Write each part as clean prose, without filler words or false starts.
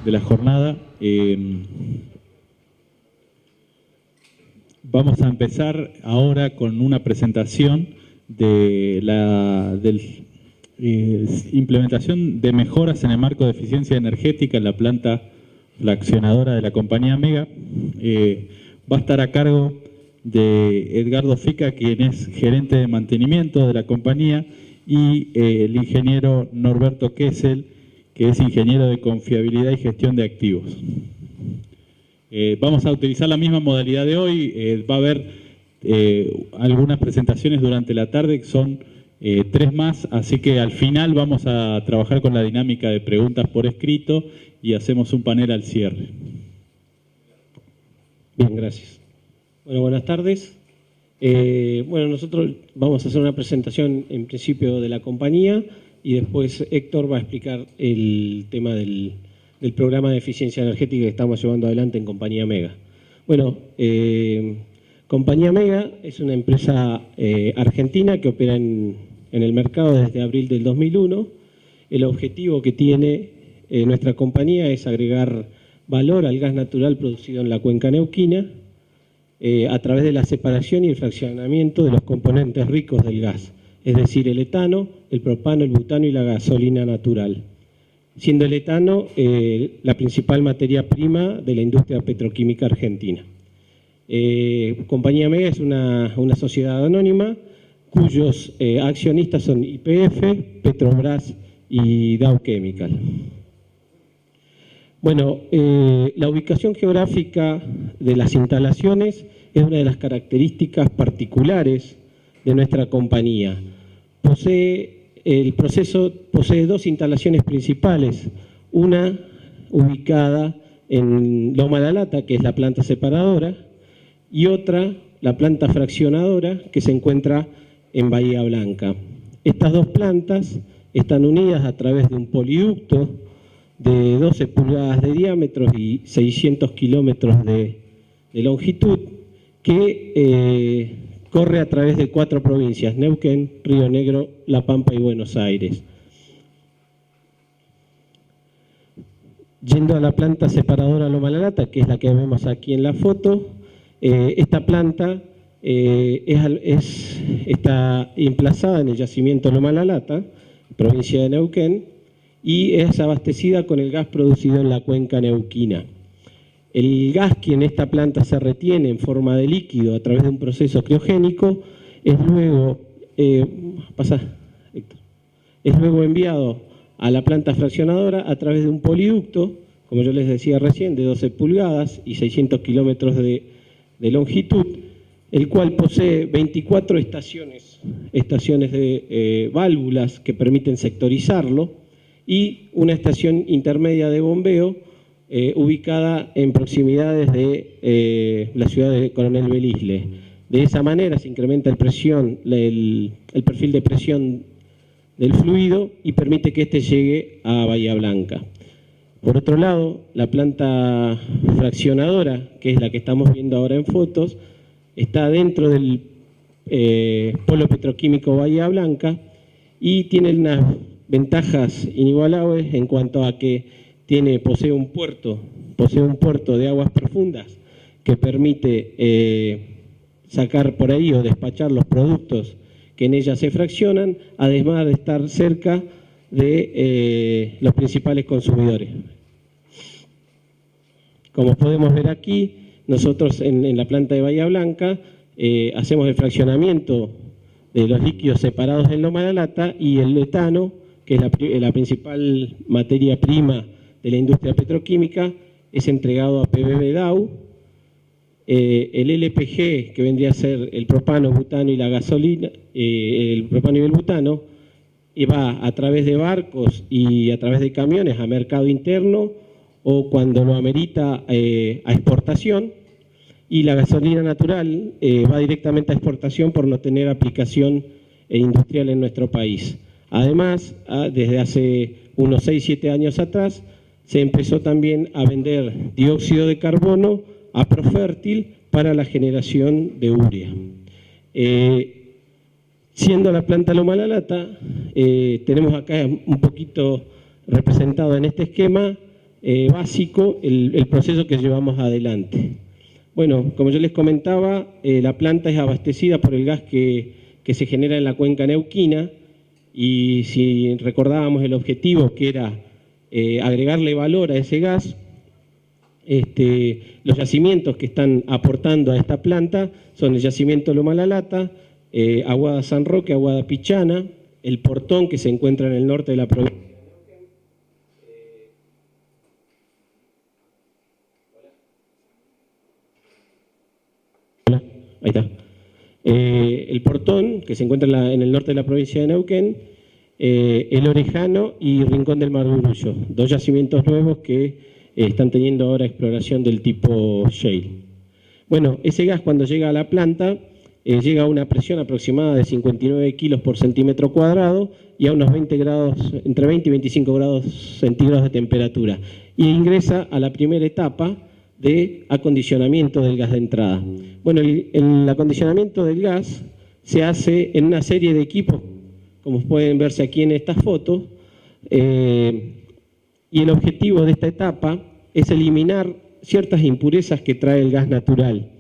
de la jornada. Vamos a empezar ahora con una presentación de la implementación de mejoras en el marco de eficiencia energética en la planta fraccionadora de la compañía Mega. Va a estar a cargo de Edgardo Fica, quien es gerente de mantenimiento de la compañía, y el ingeniero Norberto Kessel, que es ingeniero de confiabilidad y gestión de activos. Vamos a utilizar la misma modalidad de hoy. Va a haber algunas presentaciones durante la tarde, que son 3 más, así que al final vamos a trabajar con la dinámica de preguntas por escrito y hacemos un panel al cierre. Bien, gracias. Bueno, buenas tardes. Bueno, nosotros vamos a hacer una presentación en principio de la compañía y después Héctor va a explicar el tema del programa de eficiencia energética que estamos llevando adelante en Compañía Mega. Bueno, Compañía Mega es una empresa argentina que opera en el mercado desde abril del 2001. El objetivo que tiene nuestra compañía es agregar valor al gas natural producido en la cuenca neuquina a través de la separación y el fraccionamiento de los componentes ricos del gas, es decir, el etano, el propano, el butano y la gasolina natural, siendo el etano la principal materia prima de la industria petroquímica argentina. Compañía Mega es una sociedad anónima cuyos accionistas son YPF, Petrobras y Dow Chemical. Bueno, la ubicación geográfica de las instalaciones es una de las características particulares de nuestra compañía. El proceso posee 2 instalaciones principales, una ubicada en Loma La Lata, que es la planta separadora, y otra, la planta fraccionadora, que se encuentra en Bahía Blanca. Estas 2 plantas están unidas a través de un poliducto de 12 pulgadas de diámetro y 600 kilómetros de longitud, que corre a través de 4 provincias: Neuquén, Río Negro, La Pampa y Buenos Aires. Yendo a la planta separadora Loma La Lata, que es la que vemos aquí en la foto, esta planta está emplazada en el yacimiento Loma La Lata, provincia de Neuquén, y es abastecida con el gas producido en la cuenca neuquina. El gas que en esta planta se retiene en forma de líquido a través de un proceso criogénico es luego enviado a la planta fraccionadora a través de un poliducto, como yo les decía recién, de 12 pulgadas y 600 kilómetros de longitud, el cual posee 24 estaciones de válvulas que permiten sectorizarlo y una estación intermedia de bombeo ubicada en proximidades de la ciudad de Coronel Belisle. De esa manera se incrementa el perfil de presión del fluido y permite que éste llegue a Bahía Blanca. Por otro lado, la planta fraccionadora, que es la que estamos viendo ahora en fotos, está dentro del polo petroquímico Bahía Blanca y tiene unas ventajas inigualables en cuanto a que posee un puerto de aguas profundas que permite sacar por ahí o despachar los productos que en ella se fraccionan, además de estar cerca de los principales consumidores. Como podemos ver aquí, nosotros en la planta de Bahía Blanca hacemos el fraccionamiento de los líquidos separados en Loma La Lata, y el etano, que es la principal materia prima de la industria petroquímica, es entregado a PBB Dow. El LPG, que vendría a ser el propano, butano y la gasolina, el propano y el butano, va a través de barcos y a través de camiones a mercado interno o, cuando lo amerita, a exportación, y la gasolina natural va directamente a exportación por no tener aplicación industrial en nuestro país. Además, desde hace unos 6-7 años atrás, se empezó también a vender dióxido de carbono a Profértil para la generación de urea. Siendo la planta Loma La Lata, tenemos acá un poquito representado en este esquema básico el proceso que llevamos adelante. Bueno, como yo les comentaba, la planta es abastecida por el gas que se genera en la cuenca neuquina, y si recordábamos el objetivo, que era agregarle valor a ese gas, los yacimientos que están aportando a esta planta son el yacimiento Loma La Lata, Aguada San Roque, Aguada Pichana, el Portón, que se encuentra en el norte de la provincia. Ahí está. El Portón, que se encuentra en el norte de la provincia de Neuquén, el Orejano y Rincón del Marburullo, dos yacimientos nuevos que están teniendo ahora exploración del tipo shale. Bueno, ese gas cuando llega a la planta llega a una presión aproximada de 59 kilos por centímetro cuadrado y a unos 20 grados, entre 20 y 25 grados centígrados de temperatura, y ingresa a la primera etapa de acondicionamiento del gas de entrada. Bueno, el acondicionamiento del gas se hace en una serie de equipos, como pueden verse aquí en esta foto, y el objetivo de esta etapa es eliminar ciertas impurezas que trae el gas natural,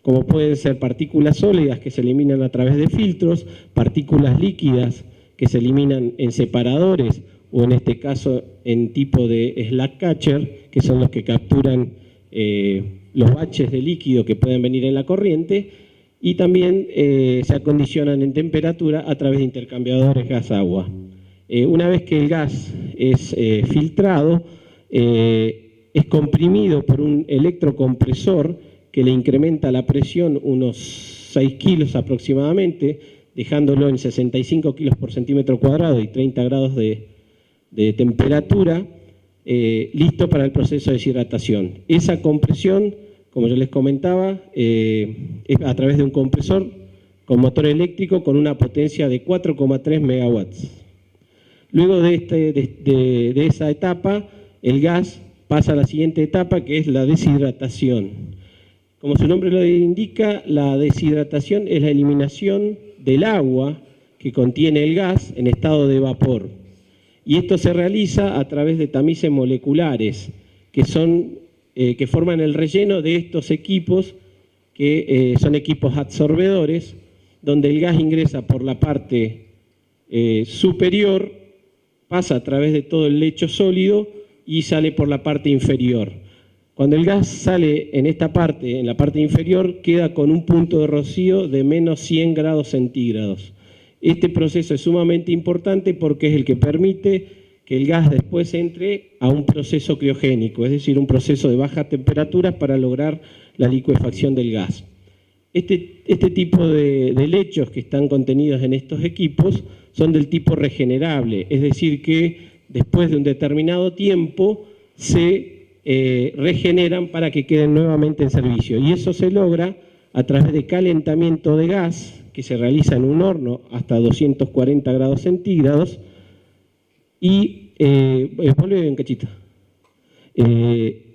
como pueden ser partículas sólidas que se eliminan a través de filtros, partículas líquidas que se eliminan en separadores, o en este caso en tipo de slack catcher, que son los que capturan los baches de líquido que pueden venir en la corriente, y también se acondicionan en temperatura a través de intercambiadores gas-agua. Una vez que el gas es filtrado, es comprimido por un electrocompresor que le incrementa la presión unos 6 kilos aproximadamente, dejándolo en 65 kilos por centímetro cuadrado y 30 grados de temperatura, listo para el proceso de deshidratación. Esa compresión, como yo les comentaba, es a través de un compresor con motor eléctrico con una potencia de 4,3 megawatts. Luego de esa etapa, el gas pasa a la siguiente etapa, que es la deshidratación. Como su nombre lo indica, la deshidratación es la eliminación del agua que contiene el gas en estado de vapor. Y esto se realiza a través de tamices moleculares, que forman el relleno de estos equipos, que son equipos absorbedores, donde el gas ingresa por la parte superior, pasa a través de todo el lecho sólido y sale por la parte inferior. Cuando el gas sale en esta parte, en la parte inferior, queda con un punto de rocío de menos 100 grados centígrados. Este proceso es sumamente importante porque es el que permite que el gas después entre a un proceso criogénico, es decir, un proceso de bajas temperaturas para lograr la licuefacción del gas. Este tipo de lechos que están contenidos en estos equipos son del tipo regenerable, es decir, que después de un determinado tiempo se regeneran para que queden nuevamente en servicio. Y eso se logra a través de calentamiento de gas, que se realiza en un horno hasta 240 grados centígrados, y vuelve un cachito. Ahí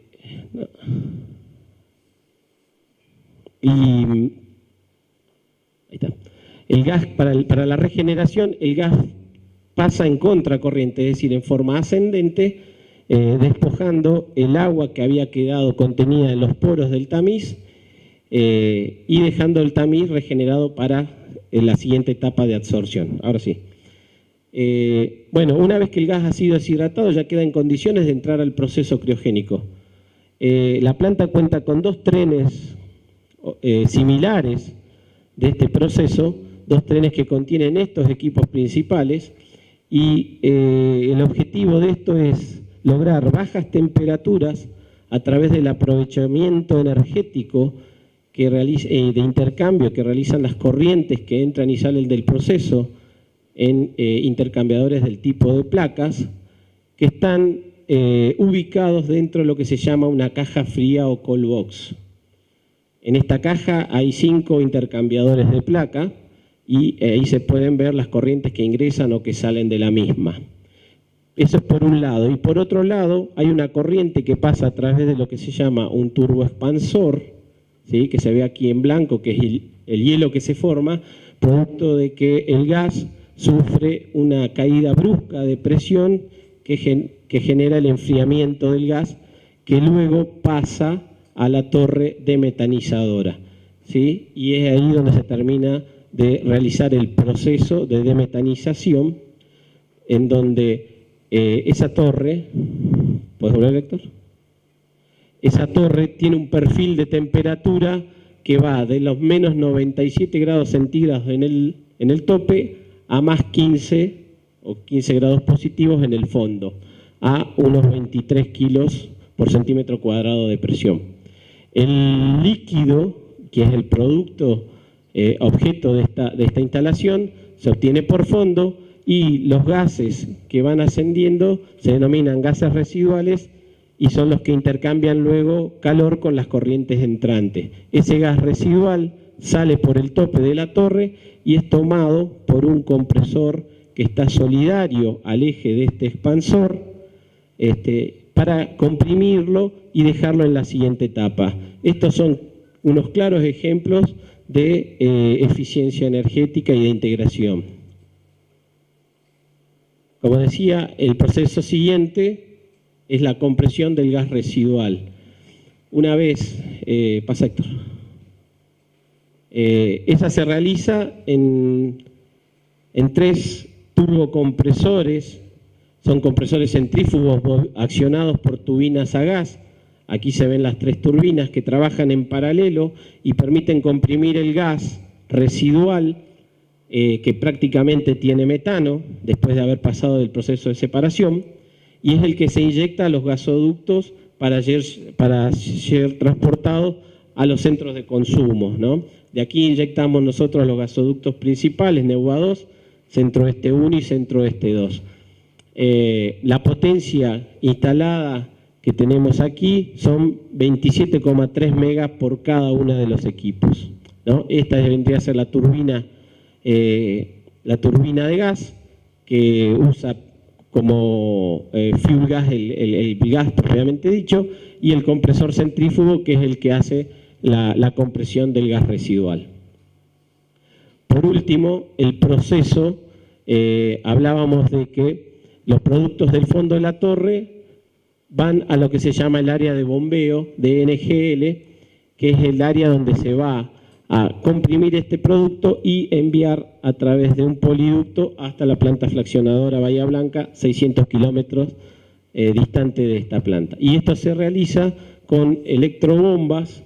está. El gas, para la regeneración, el gas pasa en contracorriente, es decir, en forma ascendente, despojando el agua que había quedado contenida en los poros del tamiz y dejando el tamiz regenerado para la siguiente etapa de absorción. Ahora sí. Bueno, una vez que el gas ha sido deshidratado, ya queda en condiciones de entrar al proceso criogénico. La planta cuenta con dos trenes similares de este proceso, dos trenes que contienen estos equipos principales, y el objetivo de esto es lograr bajas temperaturas a través del aprovechamiento energético de intercambio que realizan las corrientes que entran y salen del proceso en intercambiadores del tipo de placas, que están ubicados dentro de lo que se llama una caja fría o cold box. En esta caja hay 5 intercambiadores de placa y ahí se pueden ver las corrientes que ingresan o que salen de la misma. Eso es por un lado. Y por otro lado, hay una corriente que pasa a través de lo que se llama un turboexpansor, ¿sí?, que se ve aquí en blanco, que es el hielo que se forma, producto de que el gas sufre una caída brusca de presión que que genera el enfriamiento del gas que luego pasa a la torre demetanizadora, ¿sí? Y es ahí donde se termina de realizar el proceso de demetanización, en donde esa torre, ¿puedes volver, Héctor? Esa torre tiene un perfil de temperatura que va de los menos 97 grados centígrados en el tope a más 15 o 15 grados positivos en el fondo, a unos 23 kilos por centímetro cuadrado de presión. El líquido, que es el producto objeto de esta instalación, se obtiene por fondo y los gases que van ascendiendo se denominan gases residuales y son los que intercambian luego calor con las corrientes entrantes. Ese gas residual sale por el tope de la torre y es tomado por un compresor que está solidario al eje de este expansor para comprimirlo y dejarlo en la siguiente etapa. Estos son unos claros ejemplos de eficiencia energética y de integración. Como decía, el proceso siguiente es la compresión del gas residual. Una vez, pasa Héctor, esa se realiza en 3 turbocompresores, son compresores centrífugos accionados por turbinas a gas. Aquí se ven las 3 turbinas que trabajan en paralelo y permiten comprimir el gas residual que prácticamente tiene metano después de haber pasado del proceso de separación, y es el que se inyecta a los gasoductos para ser transportado a los centros de consumo, ¿no? De aquí inyectamos nosotros los gasoductos principales, NEUA 2, Centro Este 1 y Centro Este 2. La potencia instalada que tenemos aquí son 27,3 megas por cada uno de los equipos, ¿no? Esta vendría a ser la turbina de gas que usa como fuel gas el gas propiamente dicho, y el compresor centrífugo, que es el que hace la compresión del gas residual. Por último, el proceso, hablábamos de que los productos del fondo de la torre van a lo que se llama el área de bombeo de NGL, que es el área donde se va a comprimir este producto y enviar a través de un poliducto hasta la planta fraccionadora Bahía Blanca, 600 kilómetros distante de esta planta. Y esto se realiza con electrobombas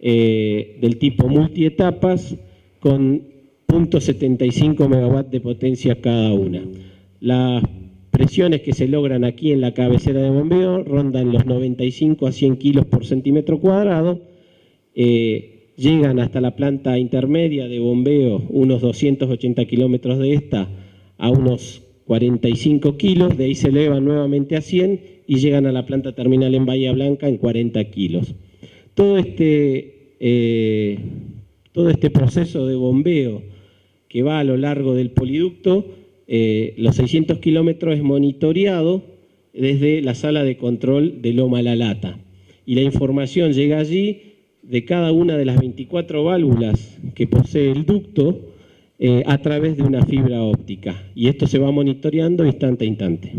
del tipo multietapas con 0.75 megawatts de potencia cada una. Las presiones que se logran aquí en la cabecera de bombeo rondan los 95 a 100 kilos por centímetro cuadrado, llegan hasta la planta intermedia de bombeo, unos 280 kilómetros de esta, a unos 45 kilos, de ahí se elevan nuevamente a 100 y llegan a la planta terminal en Bahía Blanca en 40 kilos. Todo este proceso de bombeo que va a lo largo del poliducto, los 600 kilómetros es monitoreado desde la sala de control de Loma La Lata. Y la información llega allí de cada una de las 24 válvulas que posee el ducto a través de una fibra óptica. Y esto se va monitoreando instante a instante.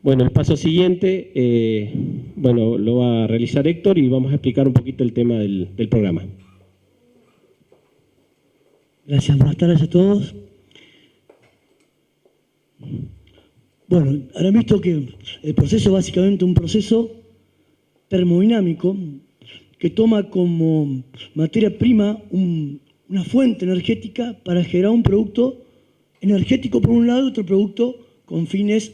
Bueno, el paso siguiente, lo va a realizar Héctor y vamos a explicar un poquito el tema del programa. Gracias, buenas tardes a todos. Bueno, habrán visto que el proceso es básicamente un proceso termodinámico que toma como materia prima una fuente energética para generar un producto energético por un lado y otro producto con fines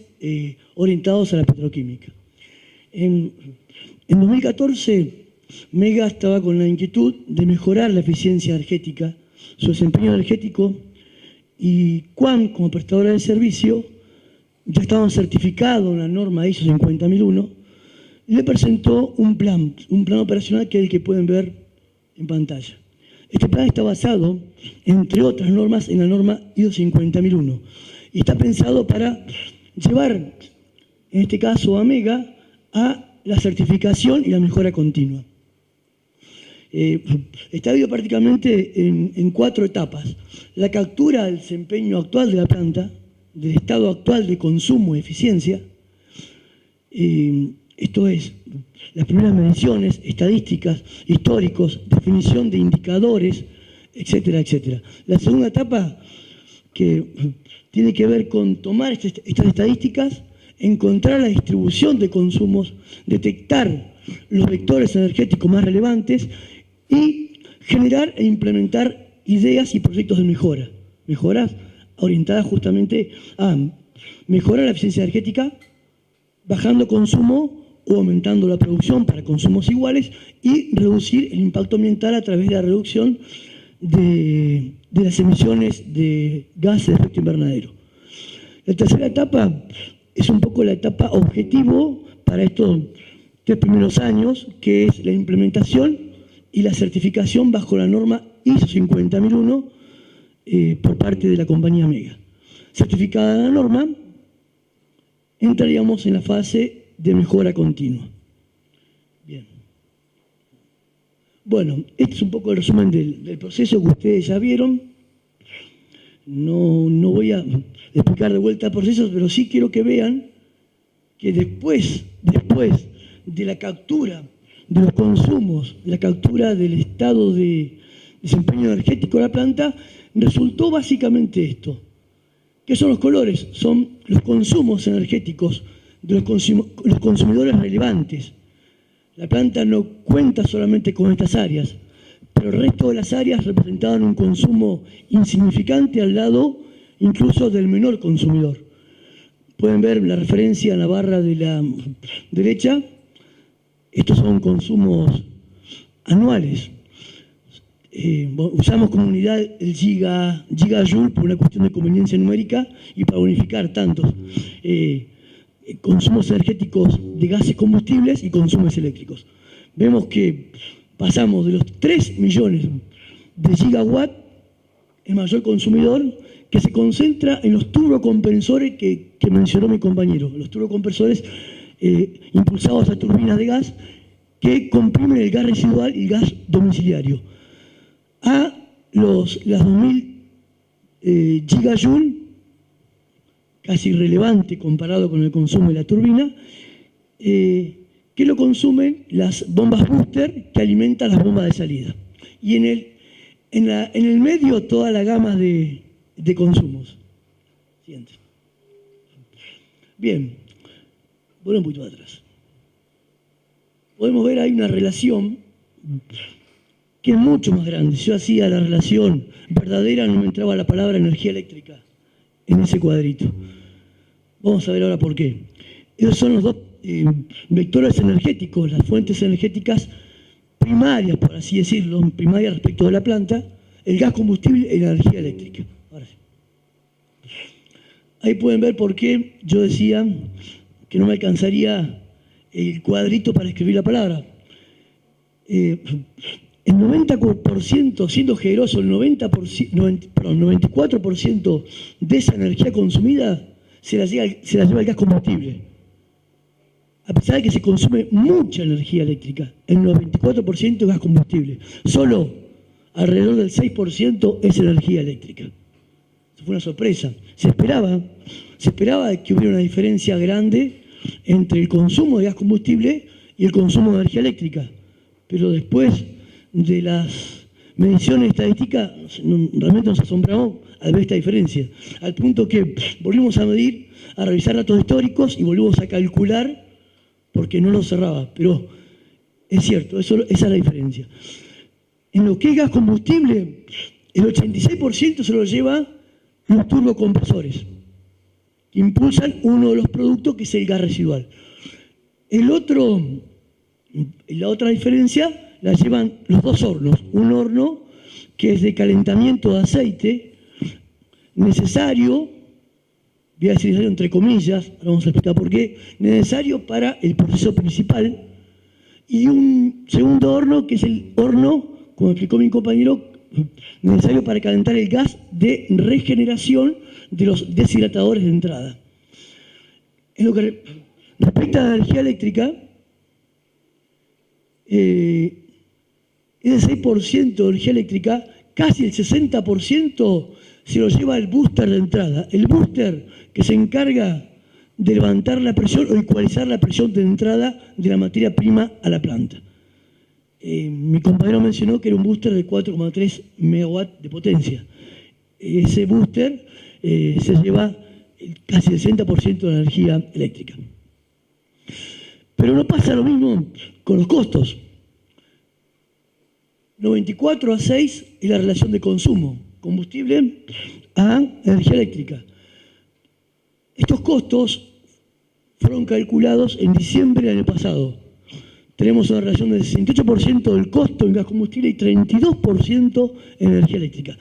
orientados a la petroquímica. En 2014, Mega estaba con la inquietud de mejorar la eficiencia energética, su desempeño energético, y Quan, como prestadora de servicio, ya estaban certificados en la norma ISO 50001, y le presentó un plan operacional que es el que pueden ver en pantalla. Este plan está basado, entre otras normas, en la norma ISO 50001 y está pensado para llevar, en este caso a Mega, a la certificación y la mejora continua. Está dividido prácticamente en 4 etapas. La captura del desempeño actual de la planta, del estado actual de consumo y eficiencia, Esto es, las primeras mediciones, estadísticas, históricos, definición de indicadores, etcétera, etcétera. La segunda etapa, que tiene que ver con tomar estas estadísticas, encontrar la distribución de consumos, detectar los vectores energéticos más relevantes y generar e implementar ideas y proyectos de mejora. Mejoras orientadas justamente a mejorar la eficiencia energética, bajando consumo o aumentando la producción para consumos iguales y reducir el impacto ambiental a través de la reducción de las emisiones de gases de efecto invernadero. La tercera etapa es un poco la etapa objetivo para estos 3 primeros años, que es la implementación y la certificación bajo la norma ISO 50001 por parte de la compañía Mega. Certificada la norma, entraríamos en la fase de mejora continua. Bien. Bueno, este es un poco el resumen del proceso que ustedes ya vieron. No voy a explicar de vuelta el proceso, pero sí quiero que vean que después de la captura de los consumos, la captura del estado de desempeño energético de la planta, resultó básicamente esto. ¿Qué son los colores? Son los consumos energéticos de los consumidores relevantes. La planta no cuenta solamente con estas áreas, pero el resto de las áreas representaban un consumo insignificante al lado incluso del menor consumidor. Pueden ver la referencia en la barra de la derecha. Estos son consumos anuales. Usamos como unidad el gigajoule por una cuestión de conveniencia numérica y para unificar tantos consumos energéticos de gases combustibles y consumos eléctricos. Vemos que pasamos de los 3 millones de gigawatts, el mayor consumidor, que se concentra en los turbocompresores que mencionó mi compañero. Los turbocompresores impulsados a turbinas de gas que comprimen el gas residual y el gas domiciliario. A las 2000 gigajoule, casi irrelevante comparado con el consumo de la turbina, que lo consumen las bombas booster que alimentan las bombas de salida. Y en el medio toda la gama de consumos. Siguiente. Bien, volvemos un poquito atrás. Podemos ver ahí una relación que es mucho más grande. Si yo hacía la relación verdadera, no me entraba la palabra energía eléctrica en ese cuadrito. Vamos a ver ahora por qué. Esos son los dos vectores energéticos, las fuentes energéticas primarias, por así decirlo, primarias respecto de la planta, el gas combustible y la energía eléctrica. Ahora sí. Ahí pueden ver por qué yo decía que no me alcanzaría el cuadrito para escribir la palabra. El 90%, siendo generoso, el 94% de esa energía consumida se la lleva el gas combustible. A pesar de que se consume mucha energía eléctrica, el 94% es gas combustible. Solo alrededor del 6% es energía eléctrica. Eso fue una sorpresa. Se esperaba que hubiera una diferencia grande entre el consumo de gas combustible y el consumo de energía eléctrica. Pero después de las mediciones estadísticas, realmente nos asombramos al ver esta diferencia. Al punto que volvimos a medir, a revisar datos históricos y volvimos a calcular porque no lo cerraba. Pero es cierto, esa es la diferencia. En lo que es gas combustible, el 86% se lo lleva los turbocompresores, que impulsan uno de los productos que es el gas residual. La otra diferencia la llevan los dos hornos. Un horno que es de calentamiento de aceite, necesario, voy a decir necesario entre comillas, ahora vamos a explicar por qué, necesario para el proceso principal, y un segundo horno que es el horno, como explicó mi compañero, necesario para calentar el gas de regeneración de los deshidratadores de entrada. En lo que respecta a la energía eléctrica, ese 6% de energía eléctrica, casi el 60% se lo lleva el booster de entrada. El booster que se encarga de levantar la presión o ecualizar la presión de entrada de la materia prima a la planta. Mi compañero mencionó que era un booster de 4,3 megawatts de potencia. Ese booster se lleva casi el 60% de la energía eléctrica. Pero no pasa lo mismo con los costos. 94:6 es la relación de consumo, combustible a energía eléctrica. Estos costos fueron calculados en diciembre del año pasado. Tenemos una relación del 68% del costo en gas combustible y 32% en energía eléctrica.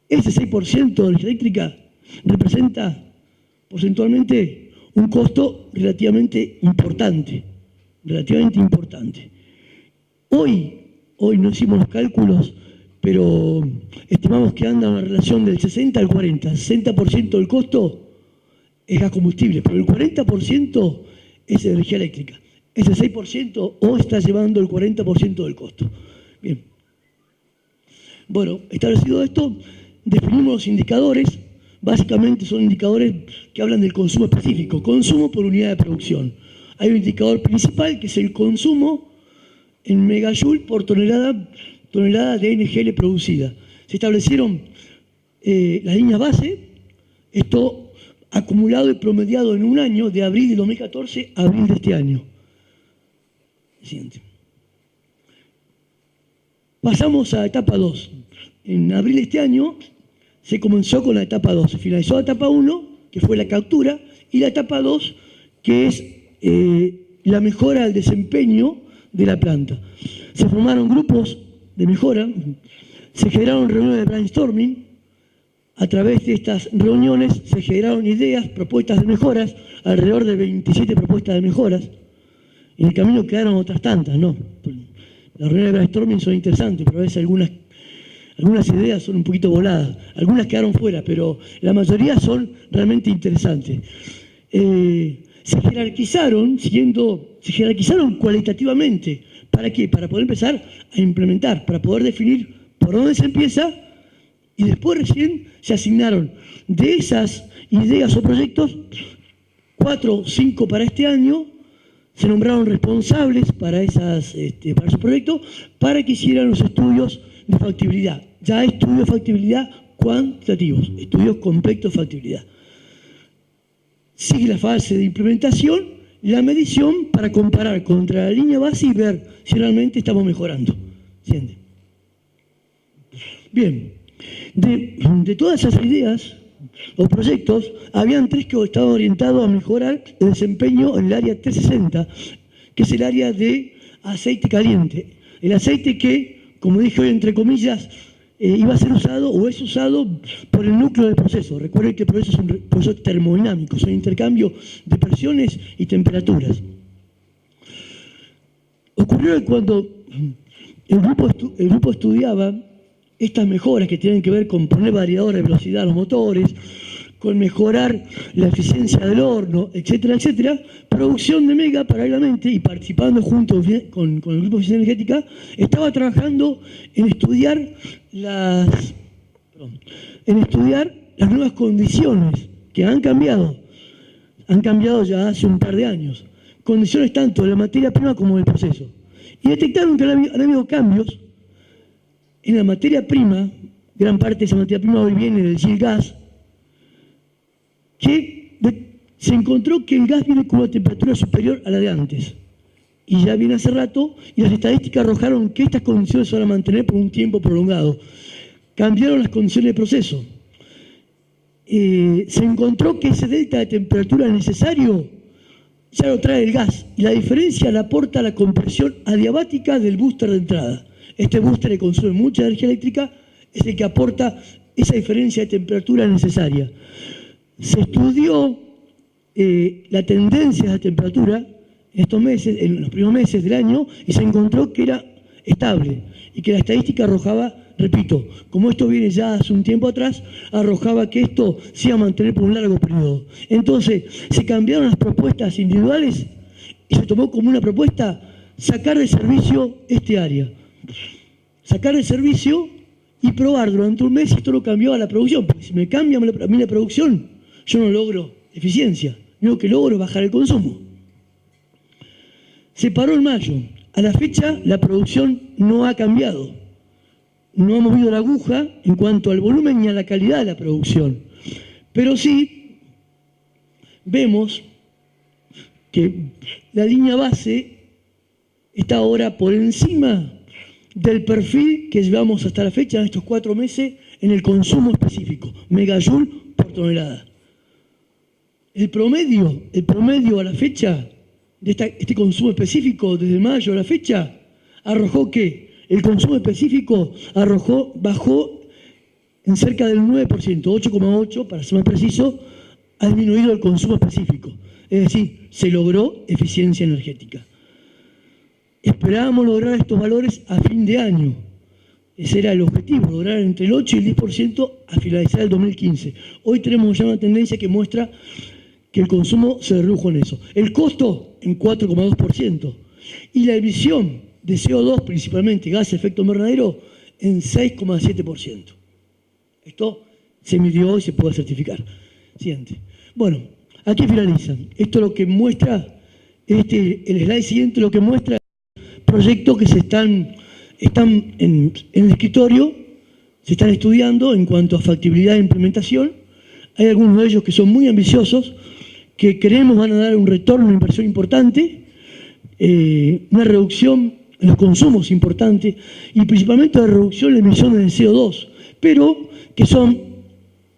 Ese 6% de energía eléctrica representa porcentualmente un costo relativamente importante. Hoy no hicimos los cálculos, pero estimamos que anda una relación del 60 al 40. 60% del costo es gas combustible, pero el 40% es energía eléctrica. Ese 6% o está llevando el 40% del costo. Bien. Bueno, establecido esto, definimos los indicadores. Básicamente son indicadores que hablan del consumo específico, consumo por unidad de producción. Hay un indicador principal que es el consumo en megajoule por tonelada de NGL producida. Se establecieron las líneas base, esto acumulado y promediado en un año, de abril de 2014 a abril de este año. Siguiente. Pasamos a etapa 2. En abril de este año se comenzó con la etapa 2. Se finalizó la etapa 1, que fue la captura, y la etapa 2, que es la mejora del desempeño de la planta. Se formaron grupos de mejora, se generaron reuniones de brainstorming. A través de estas reuniones se generaron ideas, propuestas de mejoras, alrededor de 27 propuestas de mejoras. En el camino quedaron otras tantas, ¿no? Las reuniones de brainstorming son interesantes, pero a veces algunas ideas son un poquito voladas. Algunas quedaron fuera, pero la mayoría son realmente interesantes. Se jerarquizaron cualitativamente. ¿Para qué? Para poder empezar a implementar, para poder definir por dónde se empieza, y después recién se asignaron de esas ideas o proyectos 4 o 5 para este año. Se nombraron responsables para esos proyectos para que hicieran los estudios de factibilidad. Ya estudios de factibilidad cuantitativos, estudios completos de factibilidad. Sigue la fase de implementación, la medición para comparar contra la línea base y ver si realmente estamos mejorando. ¿Entiende? Bien, de todas esas ideas o proyectos, habían 3 que estaban orientados a mejorar el desempeño en el área 360, que es el área de aceite caliente. El aceite que, como dije hoy entre comillas, iba a ser usado o es usado por el núcleo del proceso. Recuerden que el proceso es un proceso termodinámico, es un intercambio de presiones y temperaturas. Ocurrió que cuando el grupo estudiaba estas mejoras que tienen que ver con poner variadores de velocidad a los motores, con mejorar la eficiencia del horno, etcétera, etcétera, producción de Mega, paralelamente, y participando junto con el Grupo de Eficiencia Energética, estaba trabajando en estudiar las nuevas condiciones que han cambiado ya hace un par de años, condiciones tanto de la materia prima como del proceso, y detectaron que han habido cambios en la materia prima. Gran parte de esa materia prima hoy viene del shale gas, que se encontró que el gas viene con una temperatura superior a la de antes. Y ya viene hace rato, y las estadísticas arrojaron que estas condiciones se van a mantener por un tiempo prolongado. Cambiaron las condiciones de proceso. Se encontró que ese delta de temperatura necesario ya lo trae el gas, y la diferencia la aporta la compresión adiabática del booster de entrada. Este booster que consume mucha energía eléctrica es el que aporta esa diferencia de temperatura necesaria. Se estudió la tendencia de temperatura en estos meses, en los primeros meses del año, y se encontró que era estable y que la estadística arrojaba, repito, como esto viene ya hace un tiempo atrás, arrojaba que esto se iba a mantener por un largo periodo. Entonces, se cambiaron las propuestas individuales y se tomó como una propuesta sacar de servicio este área. Sacar de servicio y probar durante un mes si esto no cambiaba la producción, porque si me cambia a mí la producción, yo no logro eficiencia. Lo único que logro es bajar el consumo. Se paró en mayo. A la fecha, la producción no ha cambiado. No ha movido la aguja en cuanto al volumen ni a la calidad de la producción. Pero sí vemos que la línea base está ahora por encima del perfil que llevamos hasta la fecha, en estos 4 meses, en el consumo específico, megajoule por tonelada. El promedio a la fecha de este consumo específico, desde mayo a la fecha, arrojó que el consumo específico bajó en cerca del 9%, 8,8% para ser más preciso, ha disminuido el consumo específico. Es decir, se logró eficiencia energética. Esperábamos lograr estos valores a fin de año. Ese era el objetivo, lograr entre el 8 y el 10% a finalizar el 2015. Hoy tenemos ya una tendencia que muestra que el consumo se redujo en eso. El costo en 4,2% y la emisión de CO2, principalmente gas de efecto invernadero, en 6,7%. Esto se midió y se puede certificar. Siguiente. Bueno, aquí finaliza. Esto es lo que muestra, el slide siguiente lo que muestra proyectos que están en el escritorio, se están estudiando en cuanto a factibilidad de implementación. Hay algunos de ellos que son muy ambiciosos, que creemos van a dar un retorno, una inversión importante, una reducción en los consumos importante y principalmente la reducción en emisiones de CO2, pero que son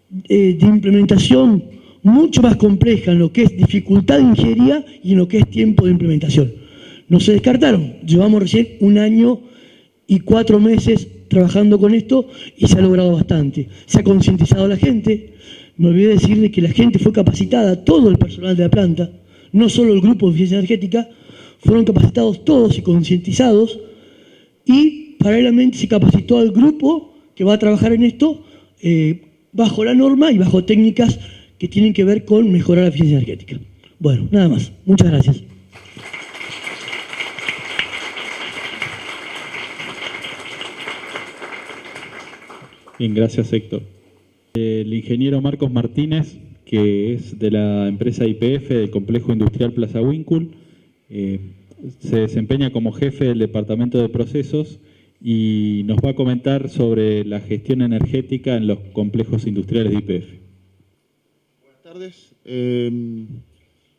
de implementación mucho más compleja en lo que es dificultad de ingeniería y en lo que es tiempo de implementación. No se descartaron, llevamos recién 1 año y 4 meses trabajando con esto y se ha logrado bastante. Se ha concientizado a la gente, me olvidé decirle que la gente fue capacitada, todo el personal de la planta, no solo el grupo de eficiencia energética, fueron capacitados todos y concientizados y paralelamente se capacitó al grupo que va a trabajar en esto bajo la norma y bajo técnicas que tienen que ver con mejorar la eficiencia energética. Bueno, nada más. Muchas gracias. Bien, gracias Héctor. El ingeniero Marcos Martínez, que es de la empresa YPF del Complejo Industrial Plaza Huíncul, se desempeña como jefe del Departamento de Procesos y nos va a comentar sobre la gestión energética en los complejos industriales de YPF. Buenas tardes.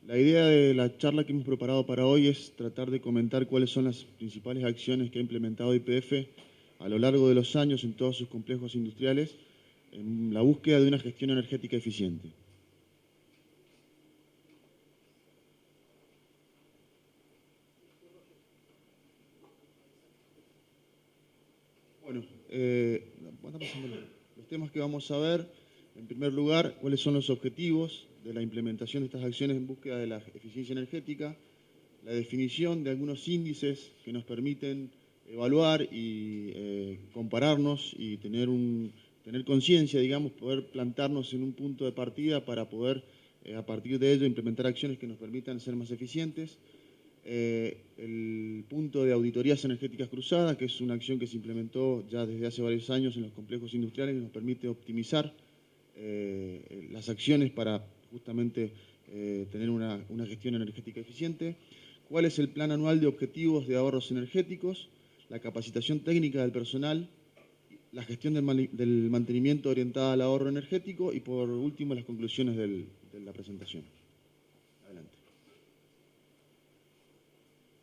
La idea de la charla que hemos preparado para hoy es tratar de comentar cuáles son las principales acciones que ha implementado YPF a lo largo de los años en todos sus complejos industriales en la búsqueda de una gestión energética eficiente. Bueno, los temas que vamos a ver, en primer lugar, cuáles son los objetivos de la implementación de estas acciones en búsqueda de la eficiencia energética, la definición de algunos índices que nos permiten evaluar y compararnos y tener conciencia, digamos, poder plantarnos en un punto de partida para poder, a partir de ello, implementar acciones que nos permitan ser más eficientes. El punto de auditorías energéticas cruzadas, que es una acción que se implementó ya desde hace varios años en los complejos industriales, que nos permite optimizar las acciones para justamente tener una gestión energética eficiente. ¿Cuál es el plan anual de objetivos de ahorros energéticos? La capacitación técnica del personal, la gestión del mantenimiento orientada al ahorro energético y, por último, las conclusiones de la presentación. Adelante.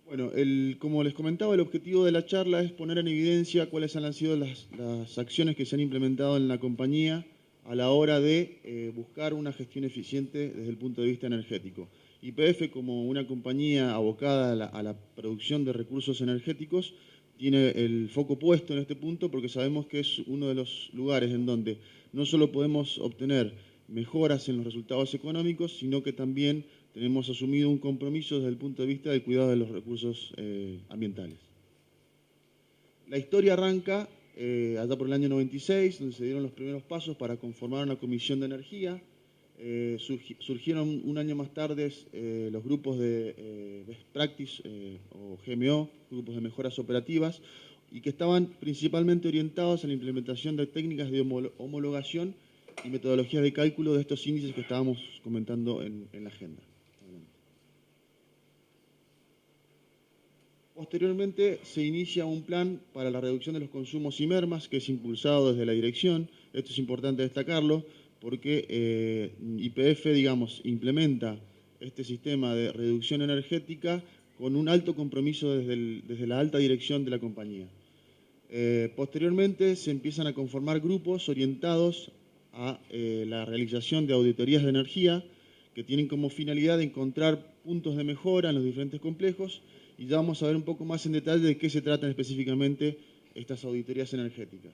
Bueno, como les comentaba, el objetivo de la charla es poner en evidencia cuáles han sido las acciones que se han implementado en la compañía a la hora de buscar una gestión eficiente desde el punto de vista energético. YPF, como una compañía abocada a la producción de recursos energéticos, tiene el foco puesto en este punto porque sabemos que es uno de los lugares en donde no solo podemos obtener mejoras en los resultados económicos, sino que también tenemos asumido un compromiso desde el punto de vista del cuidado de los recursos ambientales. La historia arranca allá por el año 96, donde se dieron los primeros pasos para conformar una comisión de energía. Surgieron un año más tarde los grupos de Best Practice o GMO, grupos de mejoras operativas, y que estaban principalmente orientados a la implementación de técnicas de homologación y metodologías de cálculo de estos índices que estábamos comentando en la agenda. Posteriormente se inicia un plan para la reducción de los consumos y mermas, que es impulsado desde la dirección. Esto es importante destacarlo porque YPF, digamos, implementa este sistema de reducción energética con un alto compromiso desde la alta dirección de la compañía. Posteriormente se empiezan a conformar grupos orientados a la realización de auditorías de energía que tienen como finalidad encontrar puntos de mejora en los diferentes complejos, y ya vamos a ver un poco más en detalle de qué se tratan específicamente estas auditorías energéticas.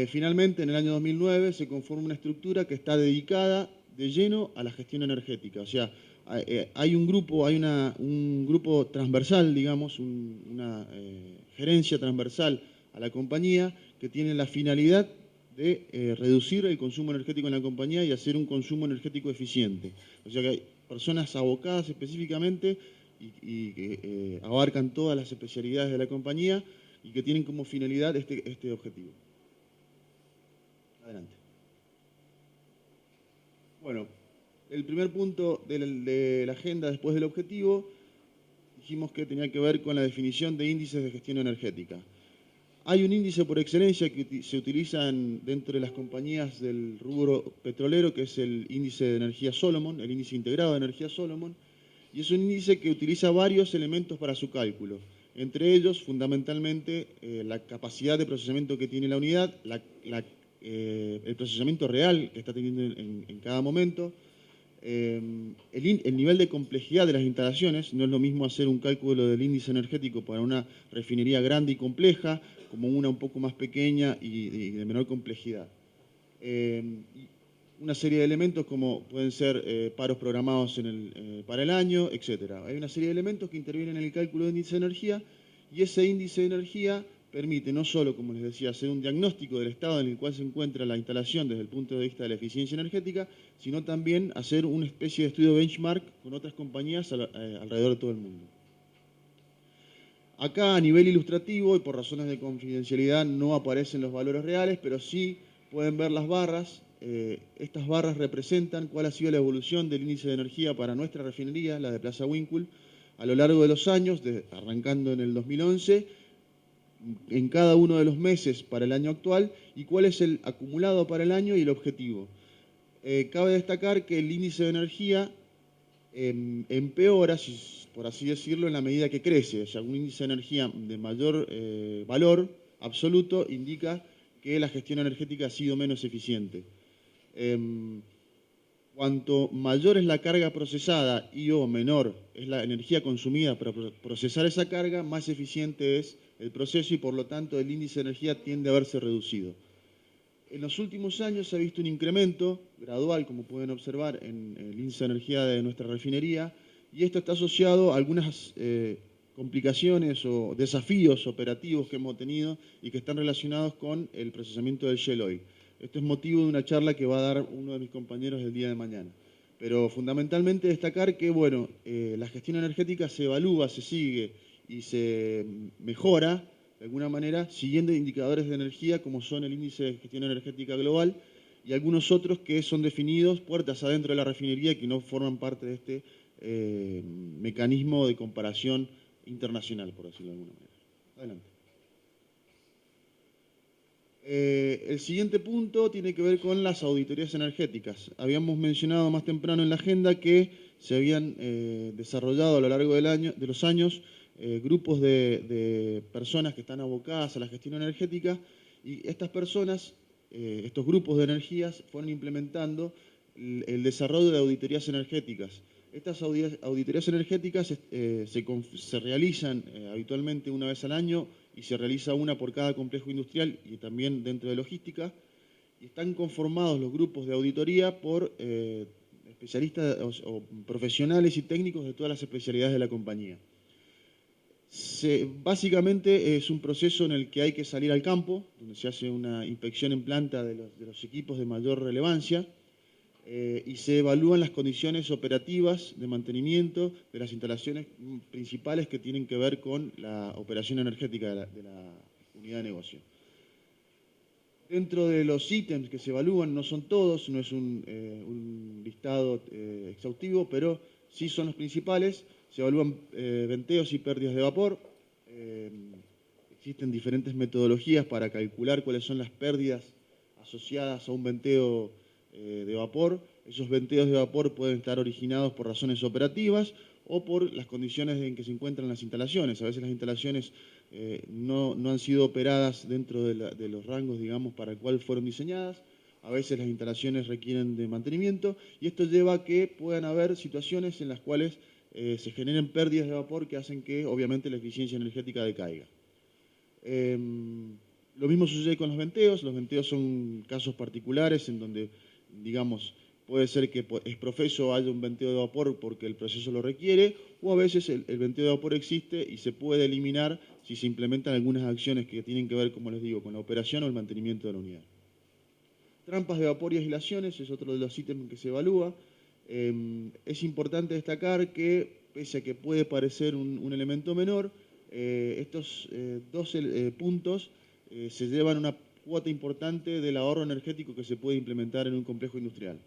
Finalmente, en el año 2009 se conforma una estructura que está dedicada de lleno a la gestión energética. O sea, hay un grupo transversal, digamos, una gerencia transversal a la compañía que tiene la finalidad de reducir el consumo energético en la compañía y hacer un consumo energético eficiente. O sea que hay personas abocadas específicamente y que abarcan todas las especialidades de la compañía y que tienen como finalidad este objetivo. Adelante. Bueno, el primer punto de la agenda después del objetivo, dijimos que tenía que ver con la definición de índices de gestión energética. Hay un índice por excelencia que se utiliza dentro de las compañías del rubro petrolero, que es el índice de energía Solomon, el índice integrado de energía Solomon, y es un índice que utiliza varios elementos para su cálculo. Entre ellos, fundamentalmente, la capacidad de procesamiento que tiene la unidad, el procesamiento real que está teniendo en cada momento, el nivel de complejidad de las instalaciones. No es lo mismo hacer un cálculo del índice energético para una refinería grande y compleja, como una un poco más pequeña y de menor complejidad. Una serie de elementos como pueden ser paros programados para el año, etc. Hay una serie de elementos que intervienen en el cálculo de índice de energía, y ese índice de energía permite no solo, como les decía, hacer un diagnóstico del estado en el cual se encuentra la instalación desde el punto de vista de la eficiencia energética, sino también hacer una especie de estudio benchmark con otras compañías alrededor de todo el mundo. Acá, a nivel ilustrativo y por razones de confidencialidad, no aparecen los valores reales, pero sí pueden ver las barras. Estas barras representan cuál ha sido la evolución del índice de energía para nuestra refinería, la de Plaza Winkle, a lo largo de los años, arrancando en el 2011, en cada uno de los meses para el año actual, y cuál es el acumulado para el año y el objetivo. Cabe destacar que el índice de energía empeora, por así decirlo, en la medida que crece. O sea, un índice de energía de mayor valor absoluto indica que la gestión energética ha sido menos eficiente. Cuanto mayor es la carga procesada o menor es la energía consumida para procesar esa carga, más eficiente es el proceso y por lo tanto el índice de energía tiende a verse reducido. En los últimos años se ha visto un incremento gradual, como pueden observar, en el índice de energía de nuestra refinería, y esto está asociado a algunas complicaciones o desafíos operativos que hemos tenido y que están relacionados con el procesamiento del Shell Oil. Esto es motivo de una charla que va a dar uno de mis compañeros el día de mañana. Pero fundamentalmente destacar que, bueno, la gestión energética se evalúa, se sigue y se mejora de alguna manera siguiendo indicadores de energía como son el índice de gestión energética global y algunos otros que son definidos puertas adentro de la refinería y que no forman parte de este mecanismo de comparación internacional, por decirlo de alguna manera. Adelante. El siguiente punto tiene que ver con las auditorías energéticas. Habíamos mencionado más temprano en la agenda que se habían desarrollado a lo largo de los años grupos de personas que están abocadas a la gestión energética, y estas personas, estos grupos de energías, fueron implementando el desarrollo de auditorías energéticas. Estas auditorías energéticas se realizan habitualmente una vez al año y se realiza una por cada complejo industrial y también dentro de logística, y están conformados los grupos de auditoría por especialistas o profesionales y técnicos de todas las especialidades de la compañía. Básicamente es un proceso en el que hay que salir al campo, donde se hace una inspección en planta de los equipos de mayor relevancia y se evalúan las condiciones operativas de mantenimiento de las instalaciones principales que tienen que ver con la operación energética de la unidad de negocio. Dentro de los ítems que se evalúan, no son todos, no es un listado exhaustivo, pero sí son los principales. Se evalúan venteos y pérdidas de vapor. Existen diferentes metodologías para calcular cuáles son las pérdidas asociadas a un venteo de vapor. Esos venteos de vapor pueden estar originados por razones operativas o por las condiciones en que se encuentran las instalaciones. A veces las instalaciones no han sido operadas dentro de los rangos, digamos, para el cual fueron diseñadas. A veces las instalaciones requieren de mantenimiento y esto lleva a que puedan haber situaciones en las cuales se generen pérdidas de vapor que hacen que, obviamente, la eficiencia energética decaiga. Lo mismo sucede con los venteos. Los venteos son casos particulares en donde, digamos, puede ser que es profeso haya un venteo de vapor porque el proceso lo requiere, o a veces el venteo de vapor existe y se puede eliminar si se implementan algunas acciones que tienen que ver, como les digo, con la operación o el mantenimiento de la unidad. Trampas de vapor y aislaciones es otro de los ítems que se evalúa. Es importante destacar que, pese a que puede parecer un elemento menor, estos dos puntos se llevan una cuota importante del ahorro energético que se puede implementar en un complejo industrial.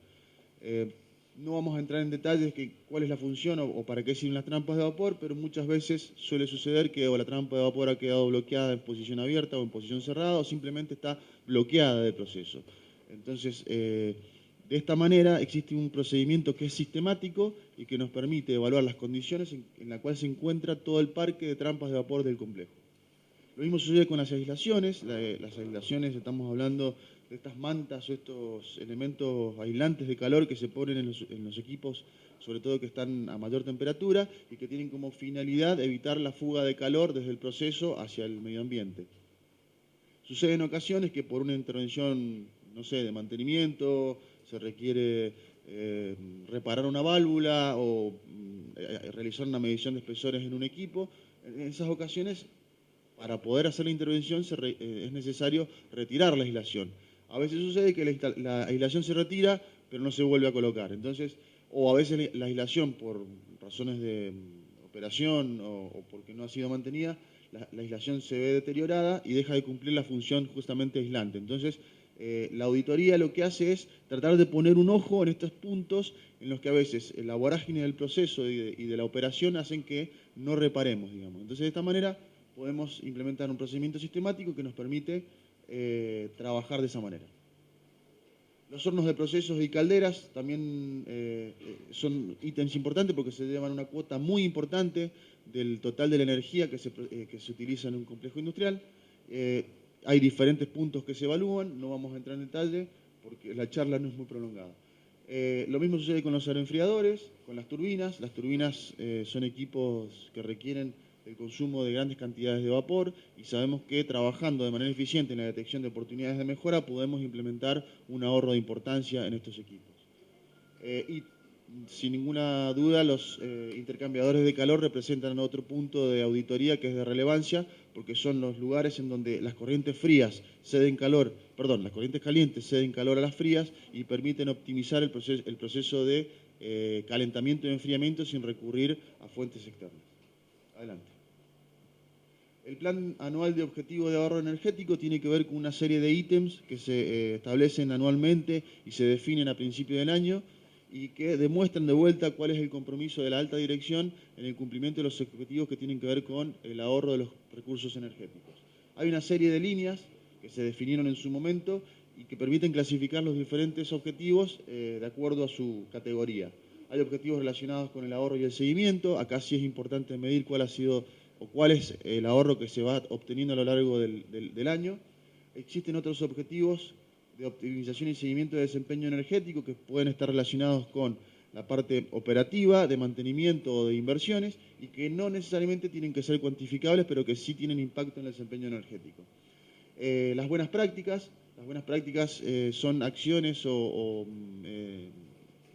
No vamos a entrar en detalles de cuál es la función o para qué sirven las trampas de vapor, pero muchas veces suele suceder que o la trampa de vapor ha quedado bloqueada en posición abierta o en posición cerrada, o simplemente está bloqueada del proceso. Entonces, de esta manera existe un procedimiento que es sistemático y que nos permite evaluar las condiciones en las cuales se encuentra todo el parque de trampas de vapor del complejo. Lo mismo sucede con las aislaciones. Las aislaciones, estamos hablando de estas mantas o estos elementos aislantes de calor que se ponen en los equipos, sobre todo que están a mayor temperatura y que tienen como finalidad evitar la fuga de calor desde el proceso hacia el medio ambiente. Sucede en ocasiones que por una intervención, no sé, de mantenimiento, se requiere reparar una válvula o realizar una medición de espesores en un equipo. En esas ocasiones, para poder hacer la intervención es necesario retirar la aislación. A veces sucede que la aislación se retira, pero no se vuelve a colocar. Entonces, o a veces la aislación por razones de operación o porque no ha sido mantenida, la aislación se ve deteriorada y deja de cumplir la función justamente aislante. Entonces, la auditoría lo que hace es tratar de poner un ojo en estos puntos en los que a veces la vorágine del proceso y de la operación hacen que no reparemos, digamos. Entonces, de esta manera podemos implementar un procedimiento sistemático que nos permite trabajar de esa manera. Los hornos de procesos y calderas también son ítems importantes porque se llevan una cuota muy importante del total de la energía que se utiliza en un complejo industrial. Hay diferentes puntos que se evalúan, no vamos a entrar en detalle porque la charla no es muy prolongada. Lo mismo sucede con los aeroenfriadores, con las turbinas. Las turbinas son equipos que requieren el consumo de grandes cantidades de vapor y sabemos que trabajando de manera eficiente en la detección de oportunidades de mejora podemos implementar un ahorro de importancia en estos equipos. Y sin ninguna duda los intercambiadores de calor representan otro punto de auditoría que es de relevancia porque son los lugares en donde las corrientes frías ceden calor, las corrientes calientes ceden calor a las frías y permiten optimizar el proceso de calentamiento y enfriamiento sin recurrir a fuentes externas. Adelante. El plan anual de objetivo de ahorro energético tiene que ver con una serie de ítems que se establecen anualmente y se definen a principio del año y que demuestran de vuelta cuál es el compromiso de la alta dirección en el cumplimiento de los objetivos que tienen que ver con el ahorro de los recursos energéticos. Hay una serie de líneas que se definieron en su momento y que permiten clasificar los diferentes objetivos de acuerdo a su categoría. Hay objetivos relacionados con el ahorro y el seguimiento. Acá sí es importante medir cuál ha sido o cuál es el ahorro que se va obteniendo a lo largo del año. Existen otros objetivos de optimización y seguimiento de desempeño energético que pueden estar relacionados con la parte operativa, de mantenimiento o de inversiones y que no necesariamente tienen que ser cuantificables, pero que sí tienen impacto en el desempeño energético. Las buenas prácticas son acciones o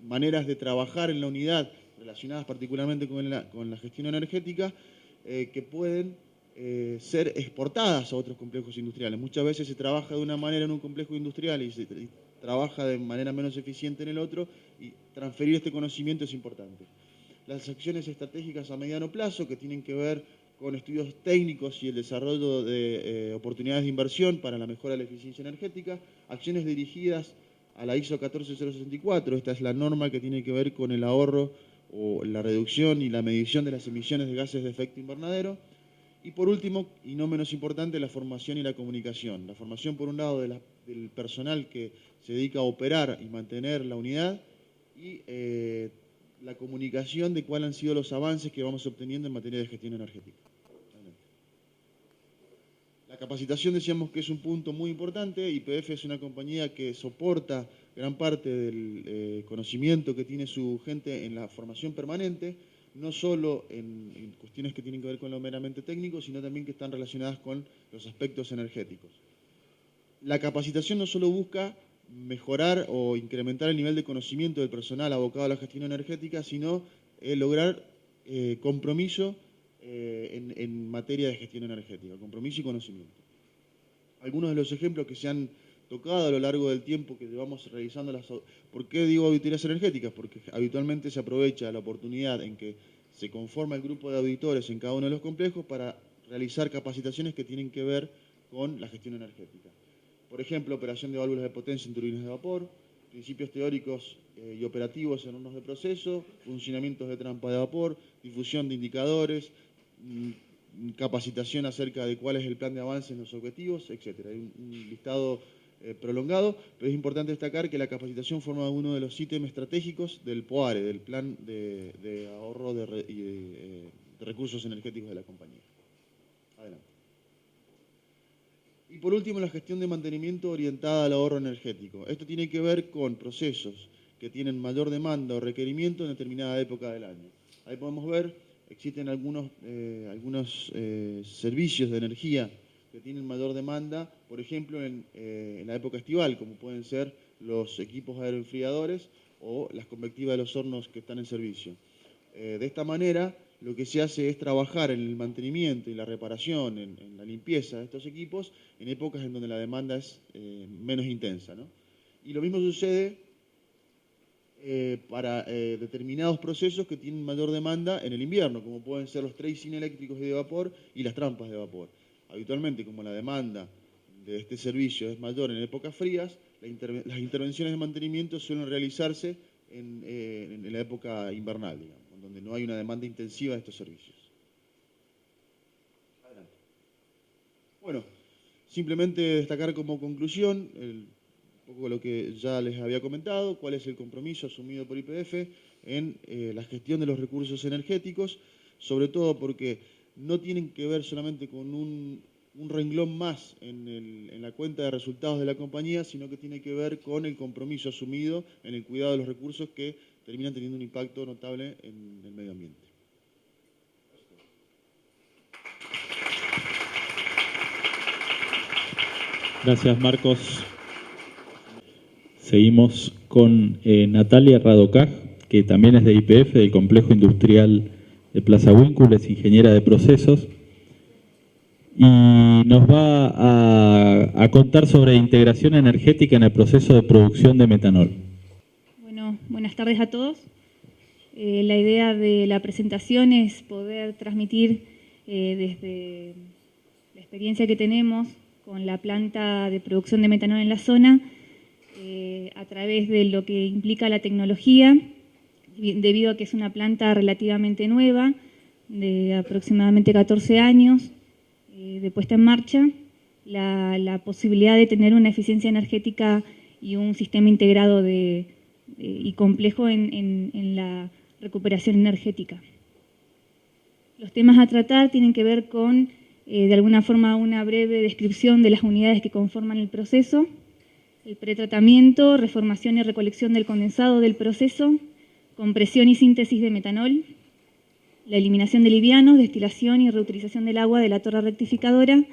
maneras de trabajar en la unidad relacionadas particularmente con la gestión energética que pueden ser exportadas a otros complejos industriales. Muchas veces se trabaja de una manera en un complejo industrial y se trabaja de manera menos eficiente en el otro y transferir este conocimiento es importante. Las acciones estratégicas a mediano plazo que tienen que ver con estudios técnicos y el desarrollo de oportunidades de inversión para la mejora de la eficiencia energética, acciones dirigidas a la ISO 14064, esta es la norma que tiene que ver con el ahorro o la reducción y la medición de las emisiones de gases de efecto invernadero. Y por último, y no menos importante, la formación y la comunicación. La formación, por un lado, del personal que se dedica a operar y mantener la unidad, y la comunicación de cuáles han sido los avances que vamos obteniendo en materia de gestión energética. La capacitación decíamos que es un punto muy importante. YPF es una compañía que soporta gran parte del conocimiento que tiene su gente en la formación permanente, no solo en cuestiones que tienen que ver con lo meramente técnico, sino también que están relacionadas con los aspectos energéticos. La capacitación no solo busca mejorar o incrementar el nivel de conocimiento del personal abocado a la gestión energética, sino lograr compromiso en materia de gestión energética, compromiso y conocimiento. Algunos de los ejemplos que se han tocado a lo largo del tiempo que llevamos realizando ¿Por qué digo auditorías energéticas? Porque habitualmente se aprovecha la oportunidad en que se conforma el grupo de auditores en cada uno de los complejos para realizar capacitaciones que tienen que ver con la gestión energética. Por ejemplo, operación de válvulas de potencia en turbinas de vapor, principios teóricos y operativos en hornos de proceso, funcionamientos de trampa de vapor, difusión de indicadores, capacitación acerca de cuál es el plan de avance en los objetivos, etc. Hay un listado prolongado, pero es importante destacar que la capacitación forma uno de los ítems estratégicos del POARE, del Plan de Ahorro de Recursos Energéticos de la compañía. Adelante. Y por último, la gestión de mantenimiento orientada al ahorro energético. Esto tiene que ver con procesos que tienen mayor demanda o requerimiento en determinada época del año. Ahí podemos ver, existen algunos servicios de energía que tienen mayor demanda, por ejemplo, en la época estival, como pueden ser los equipos aeroenfriadores o las convectivas de los hornos que están en servicio. De esta manera, lo que se hace es trabajar en el mantenimiento y la reparación, en la limpieza de estos equipos, en épocas en donde la demanda es menos intensa, ¿no? Y lo mismo sucede para determinados procesos que tienen mayor demanda en el invierno, como pueden ser los tracing eléctricos y de vapor y las trampas de vapor. Habitualmente, como la demanda de este servicio es mayor en épocas frías, las intervenciones de mantenimiento suelen realizarse en la época invernal, digamos, donde no hay una demanda intensiva de estos servicios. Adelante. Bueno, simplemente destacar como conclusión un poco lo que ya les había comentado, cuál es el compromiso asumido por YPF en la gestión de los recursos energéticos, sobre todo porque no tienen que ver solamente con un renglón más en la cuenta de resultados de la compañía, sino que tiene que ver con el compromiso asumido en el cuidado de los recursos que terminan teniendo un impacto notable en el medio ambiente. Gracias, Marcos. Seguimos con Natalia Radocaj, que también es de YPF, del Complejo Industrial de Plaza Huíncula, es ingeniera de procesos, y nos va a contar sobre integración energética en el proceso de producción de metanol. Bueno, buenas tardes a todos. La idea de la presentación es poder transmitir desde la experiencia que tenemos con la planta de producción de metanol en la zona, a través de lo que implica la tecnología, debido a que es una planta relativamente nueva, de aproximadamente 14 años, de puesta en marcha, la posibilidad de tener una eficiencia energética y un sistema integrado y complejo en la recuperación energética. Los temas a tratar tienen que ver con, de alguna forma, una breve descripción de las unidades que conforman el proceso, el pretratamiento, reformación y recolección del condensado del proceso, compresión y síntesis de metanol, la eliminación de livianos, destilación y reutilización del agua de la torre rectificadora,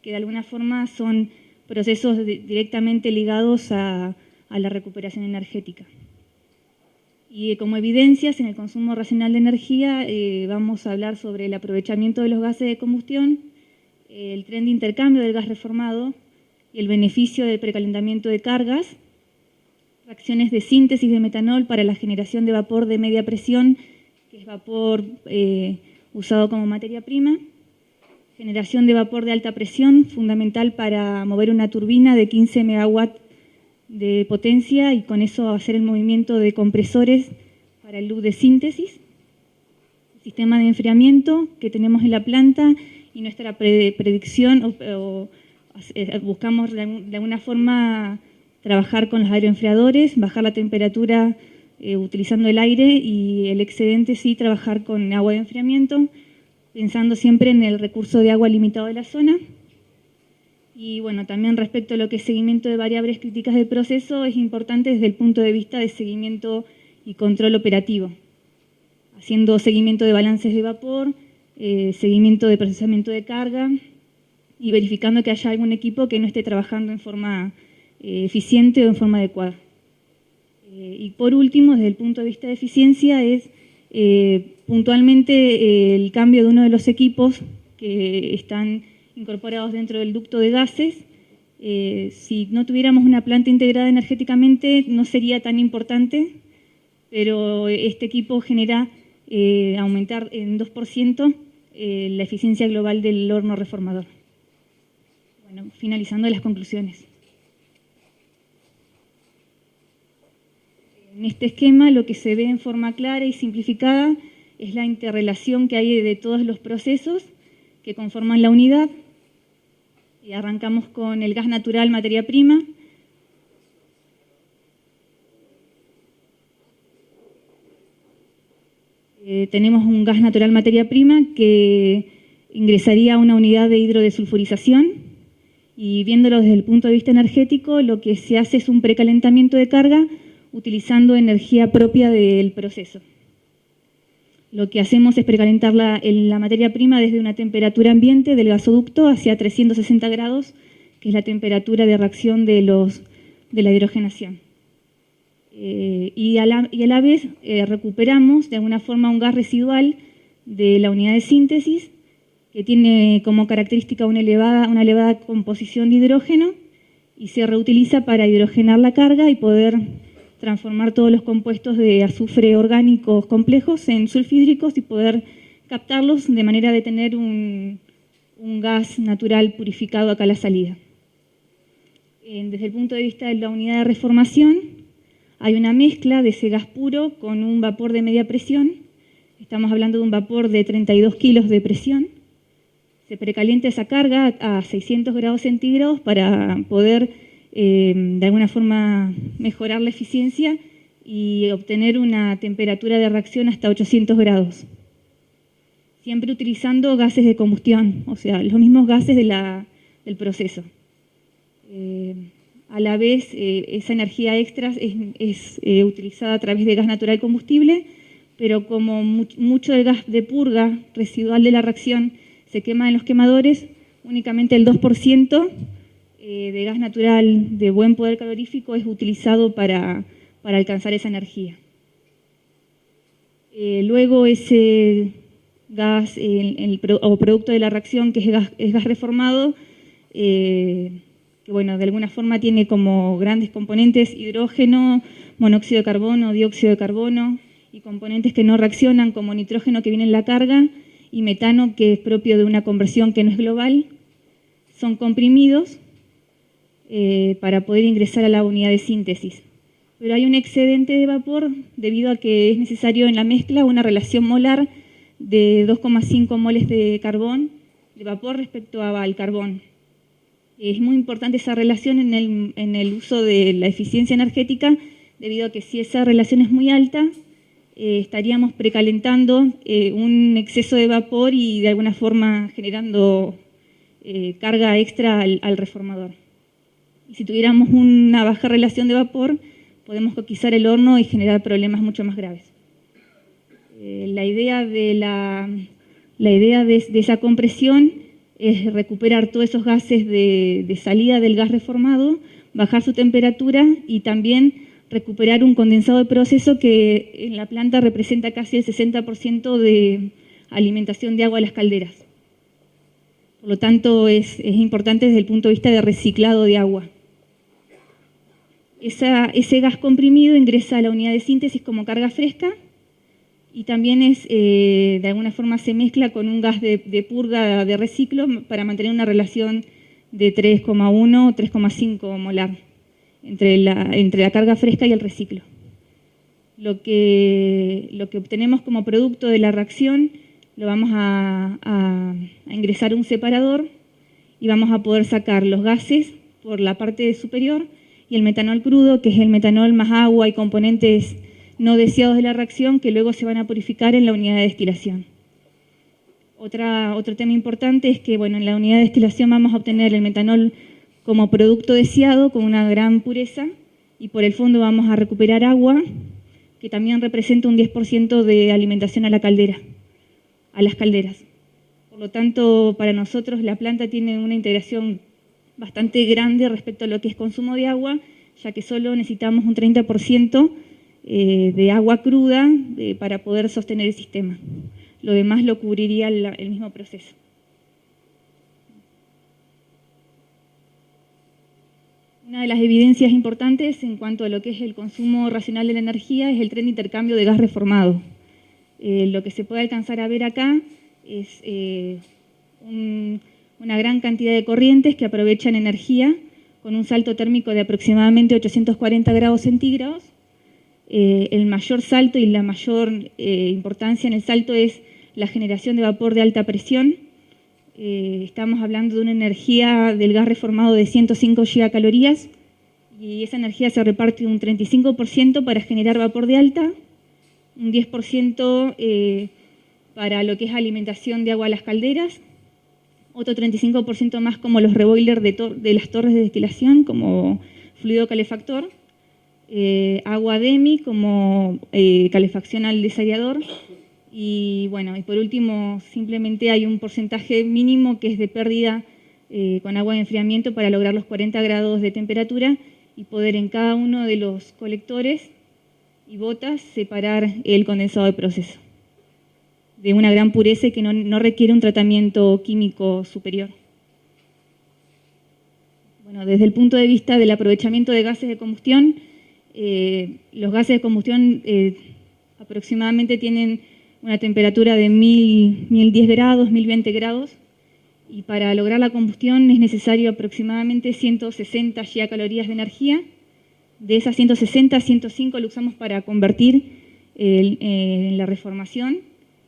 que de alguna forma son procesos directamente ligados a la recuperación energética. Y como evidencias en el consumo racional de energía, vamos a hablar sobre el aprovechamiento de los gases de combustión, el tren de intercambio del gas reformado y el beneficio del precalentamiento de cargas, reacciones de síntesis de metanol para la generación de vapor de media presión, que es vapor usado como materia prima, generación de vapor de alta presión, fundamental para mover una turbina de 15 megawatts de potencia y con eso hacer el movimiento de compresores para el loop de síntesis, sistema de enfriamiento que tenemos en la planta y nuestra predicción buscamos de alguna forma trabajar con los aeroenfriadores, bajar la temperatura utilizando el aire y el excedente sí trabajar con agua de enfriamiento, pensando siempre en el recurso de agua limitado de la zona. Y bueno, también respecto a lo que es seguimiento de variables críticas del proceso, es importante desde el punto de vista de seguimiento y control operativo, haciendo seguimiento de balances de vapor, seguimiento de procesamiento de carga y verificando que haya algún equipo que no esté trabajando en forma eficiente o en forma adecuada. Y por último, desde el punto de vista de eficiencia, es puntualmente el cambio de uno de los equipos que están incorporados dentro del ducto de gases. Si no tuviéramos una planta integrada energéticamente no sería tan importante, pero este equipo genera aumentar en 2% la eficiencia global del horno reformador. Bueno, finalizando las conclusiones. En este esquema lo que se ve en forma clara y simplificada es la interrelación que hay de todos los procesos que conforman la unidad. Y arrancamos con el gas natural materia prima. Tenemos un gas natural materia prima que ingresaría a una unidad de hidrodesulfurización y viéndolo desde el punto de vista energético, lo que se hace es un precalentamiento de carga utilizando energía propia del proceso. Lo que hacemos es precalentar la materia prima desde una temperatura ambiente del gasoducto hacia 360 grados, que es la temperatura de reacción de la hidrogenación. Y a la vez recuperamos de alguna forma un gas residual de la unidad de síntesis que tiene como característica una elevada composición de hidrógeno y se reutiliza para hidrogenar la carga y poder transformar todos los compuestos de azufre orgánicos complejos en sulfhídricos y poder captarlos de manera de tener un gas natural purificado acá a la salida. Desde el punto de vista de la unidad de reformación, hay una mezcla de ese gas puro con un vapor de media presión. Estamos hablando de un vapor de 32 kilos de presión. Se precalienta esa carga a 600 grados centígrados para poder de alguna forma mejorar la eficiencia y obtener una temperatura de reacción hasta 800 grados. Siempre utilizando gases de combustión, o sea, los mismos gases del proceso. A la vez, esa energía extra es utilizada a través de gas natural combustible, pero como mucho del gas de purga residual de la reacción se quema en los quemadores, únicamente el 2% de gas natural de buen poder calorífico es utilizado para alcanzar esa energía. Luego ese gas o producto de la reacción, que es gas reformado, que bueno, de alguna forma tiene como grandes componentes hidrógeno, monóxido de carbono, dióxido de carbono y componentes que no reaccionan como nitrógeno que viene en la carga y metano que es propio de una conversión que no es global, son comprimidos para poder ingresar a la unidad de síntesis. Pero hay un excedente de vapor debido a que es necesario en la mezcla una relación molar de 2,5 moles de carbón, de vapor respecto al carbón. Es muy importante esa relación en el uso de la eficiencia energética, debido a que si esa relación es muy alta, estaríamos precalentando un exceso de vapor y de alguna forma generando carga extra al reformador. Y si tuviéramos una baja relación de vapor, podemos coquizar el horno y generar problemas mucho más graves. La idea de esa compresión es recuperar todos esos gases de salida del gas reformado, bajar su temperatura y también recuperar un condensado de proceso que en la planta representa casi el 60% de alimentación de agua a las calderas. Por lo tanto, es importante desde el punto de vista de reciclado de agua. Ese gas comprimido ingresa a la unidad de síntesis como carga fresca y también de alguna forma se mezcla con un gas de purga de reciclo para mantener una relación de 3,1 o 3,5 molar entre la carga fresca y el reciclo. Lo que obtenemos como producto de la reacción lo vamos a ingresar a un separador y vamos a poder sacar los gases por la parte superior y el metanol crudo, que es el metanol más agua y componentes no deseados de la reacción, que luego se van a purificar en la unidad de destilación. Otro tema importante es que en la unidad de destilación vamos a obtener el metanol como producto deseado con una gran pureza y por el fondo vamos a recuperar agua, que también representa un 10% de alimentación a la caldera, a las calderas. Por lo tanto, para nosotros la planta tiene una integración bastante grande respecto a lo que es consumo de agua, ya que solo necesitamos un 30% de agua cruda para poder sostener el sistema. Lo demás lo cubriría el mismo proceso. Una de las evidencias importantes en cuanto a lo que es el consumo racional de la energía es el tren de intercambio de gas reformado. Lo que se puede alcanzar a ver acá es una gran cantidad de corrientes que aprovechan energía con un salto térmico de aproximadamente 840 grados centígrados. El mayor salto y la mayor importancia en el salto es la generación de vapor de alta presión. Estamos hablando de una energía del gas reformado de 105 gigacalorías y esa energía se reparte un 35% para generar vapor de alta, un 10% para lo que es alimentación de agua a las calderas, otro 35% más como los reboilers de las torres de destilación como fluido calefactor, agua DEMI como calefacción al desayador. Y por último, simplemente hay un porcentaje mínimo que es de pérdida con agua de enfriamiento para lograr los 40 grados de temperatura y poder en cada uno de los colectores y botas separar el condensado de proceso de una gran pureza y que no requiere un tratamiento químico superior. Desde el punto de vista del aprovechamiento de gases de combustión, los gases de combustión aproximadamente tienen una temperatura de 1010 grados, 1020 grados, y para lograr la combustión es necesario aproximadamente 160 gigacalorías de energía. De esas 160, 105 lo usamos para convertir en la reformación,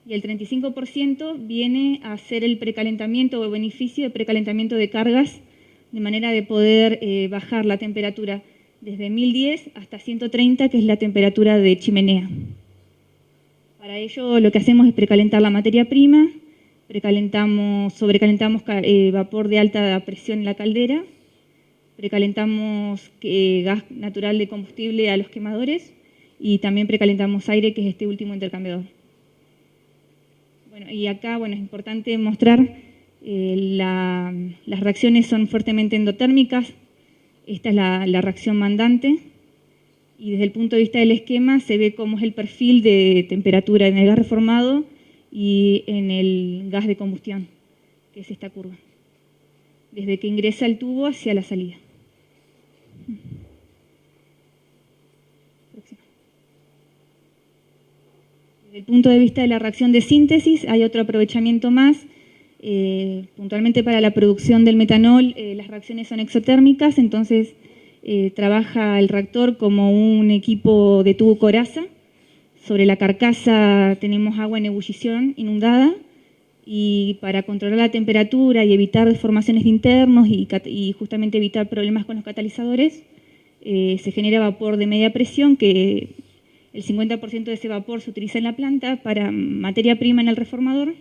y el 35% viene a hacer el precalentamiento o beneficio de precalentamiento de cargas, de manera de poder bajar la temperatura desde 1010 hasta 130, que es la temperatura de chimenea. Para ello lo que hacemos es precalentar la materia prima, sobrecalentamos vapor de alta presión en la caldera, precalentamos gas natural de combustible a los quemadores y también precalentamos aire, que es este último intercambiador. Y acá es importante mostrar las reacciones son fuertemente endotérmicas. Esta es la reacción mandante. Y desde el punto de vista del esquema se ve cómo es el perfil de temperatura en el gas reformado y en el gas de combustión, que es esta curva, desde que ingresa el tubo hacia la salida. Desde el punto de vista de la reacción de síntesis hay otro aprovechamiento más. Puntualmente para la producción del metanol las reacciones son exotérmicas, entonces trabaja el reactor como un equipo de tubo coraza. Sobre la carcasa tenemos agua en ebullición inundada y para controlar la temperatura y evitar deformaciones de internos y justamente evitar problemas con los catalizadores, se genera vapor de media presión, que el 50% de ese vapor se utiliza en la planta para materia prima en el reformador,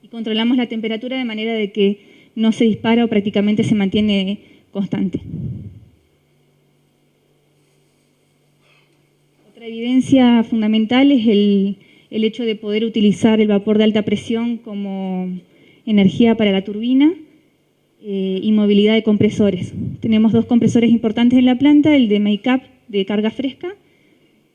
y controlamos la temperatura de manera de que no se dispara o prácticamente se mantiene constante. Otra evidencia fundamental es el hecho de poder utilizar el vapor de alta presión como energía para la turbina y movilidad de compresores. Tenemos dos compresores importantes en la planta, el de make-up de carga fresca,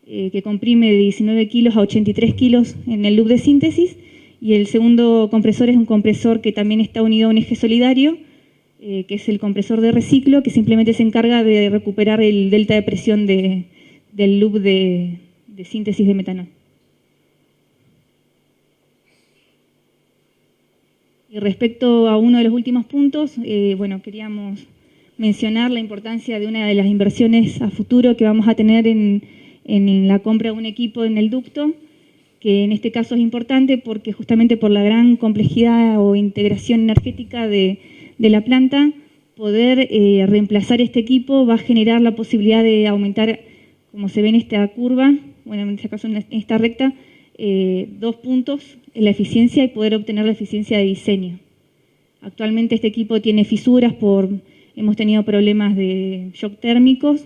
que comprime de 19 kilos a 83 kilos en el loop de síntesis, y el segundo compresor es un compresor que también está unido a un eje solidario, que es el compresor de reciclo, que simplemente se encarga de recuperar el delta de presión del loop de síntesis de metanol. Y respecto a uno de los últimos puntos, queríamos mencionar la importancia de una de las inversiones a futuro que vamos a tener en en la compra de un equipo en el ducto, que en este caso es importante porque justamente por la gran complejidad o integración energética de la planta, poder reemplazar este equipo va a generar la posibilidad de aumentar, como se ve en esta curva, bueno, en este caso en esta recta, 2 puntos en la eficiencia y poder obtener la eficiencia de diseño. Actualmente este equipo tiene fisuras hemos tenido problemas de shock térmicos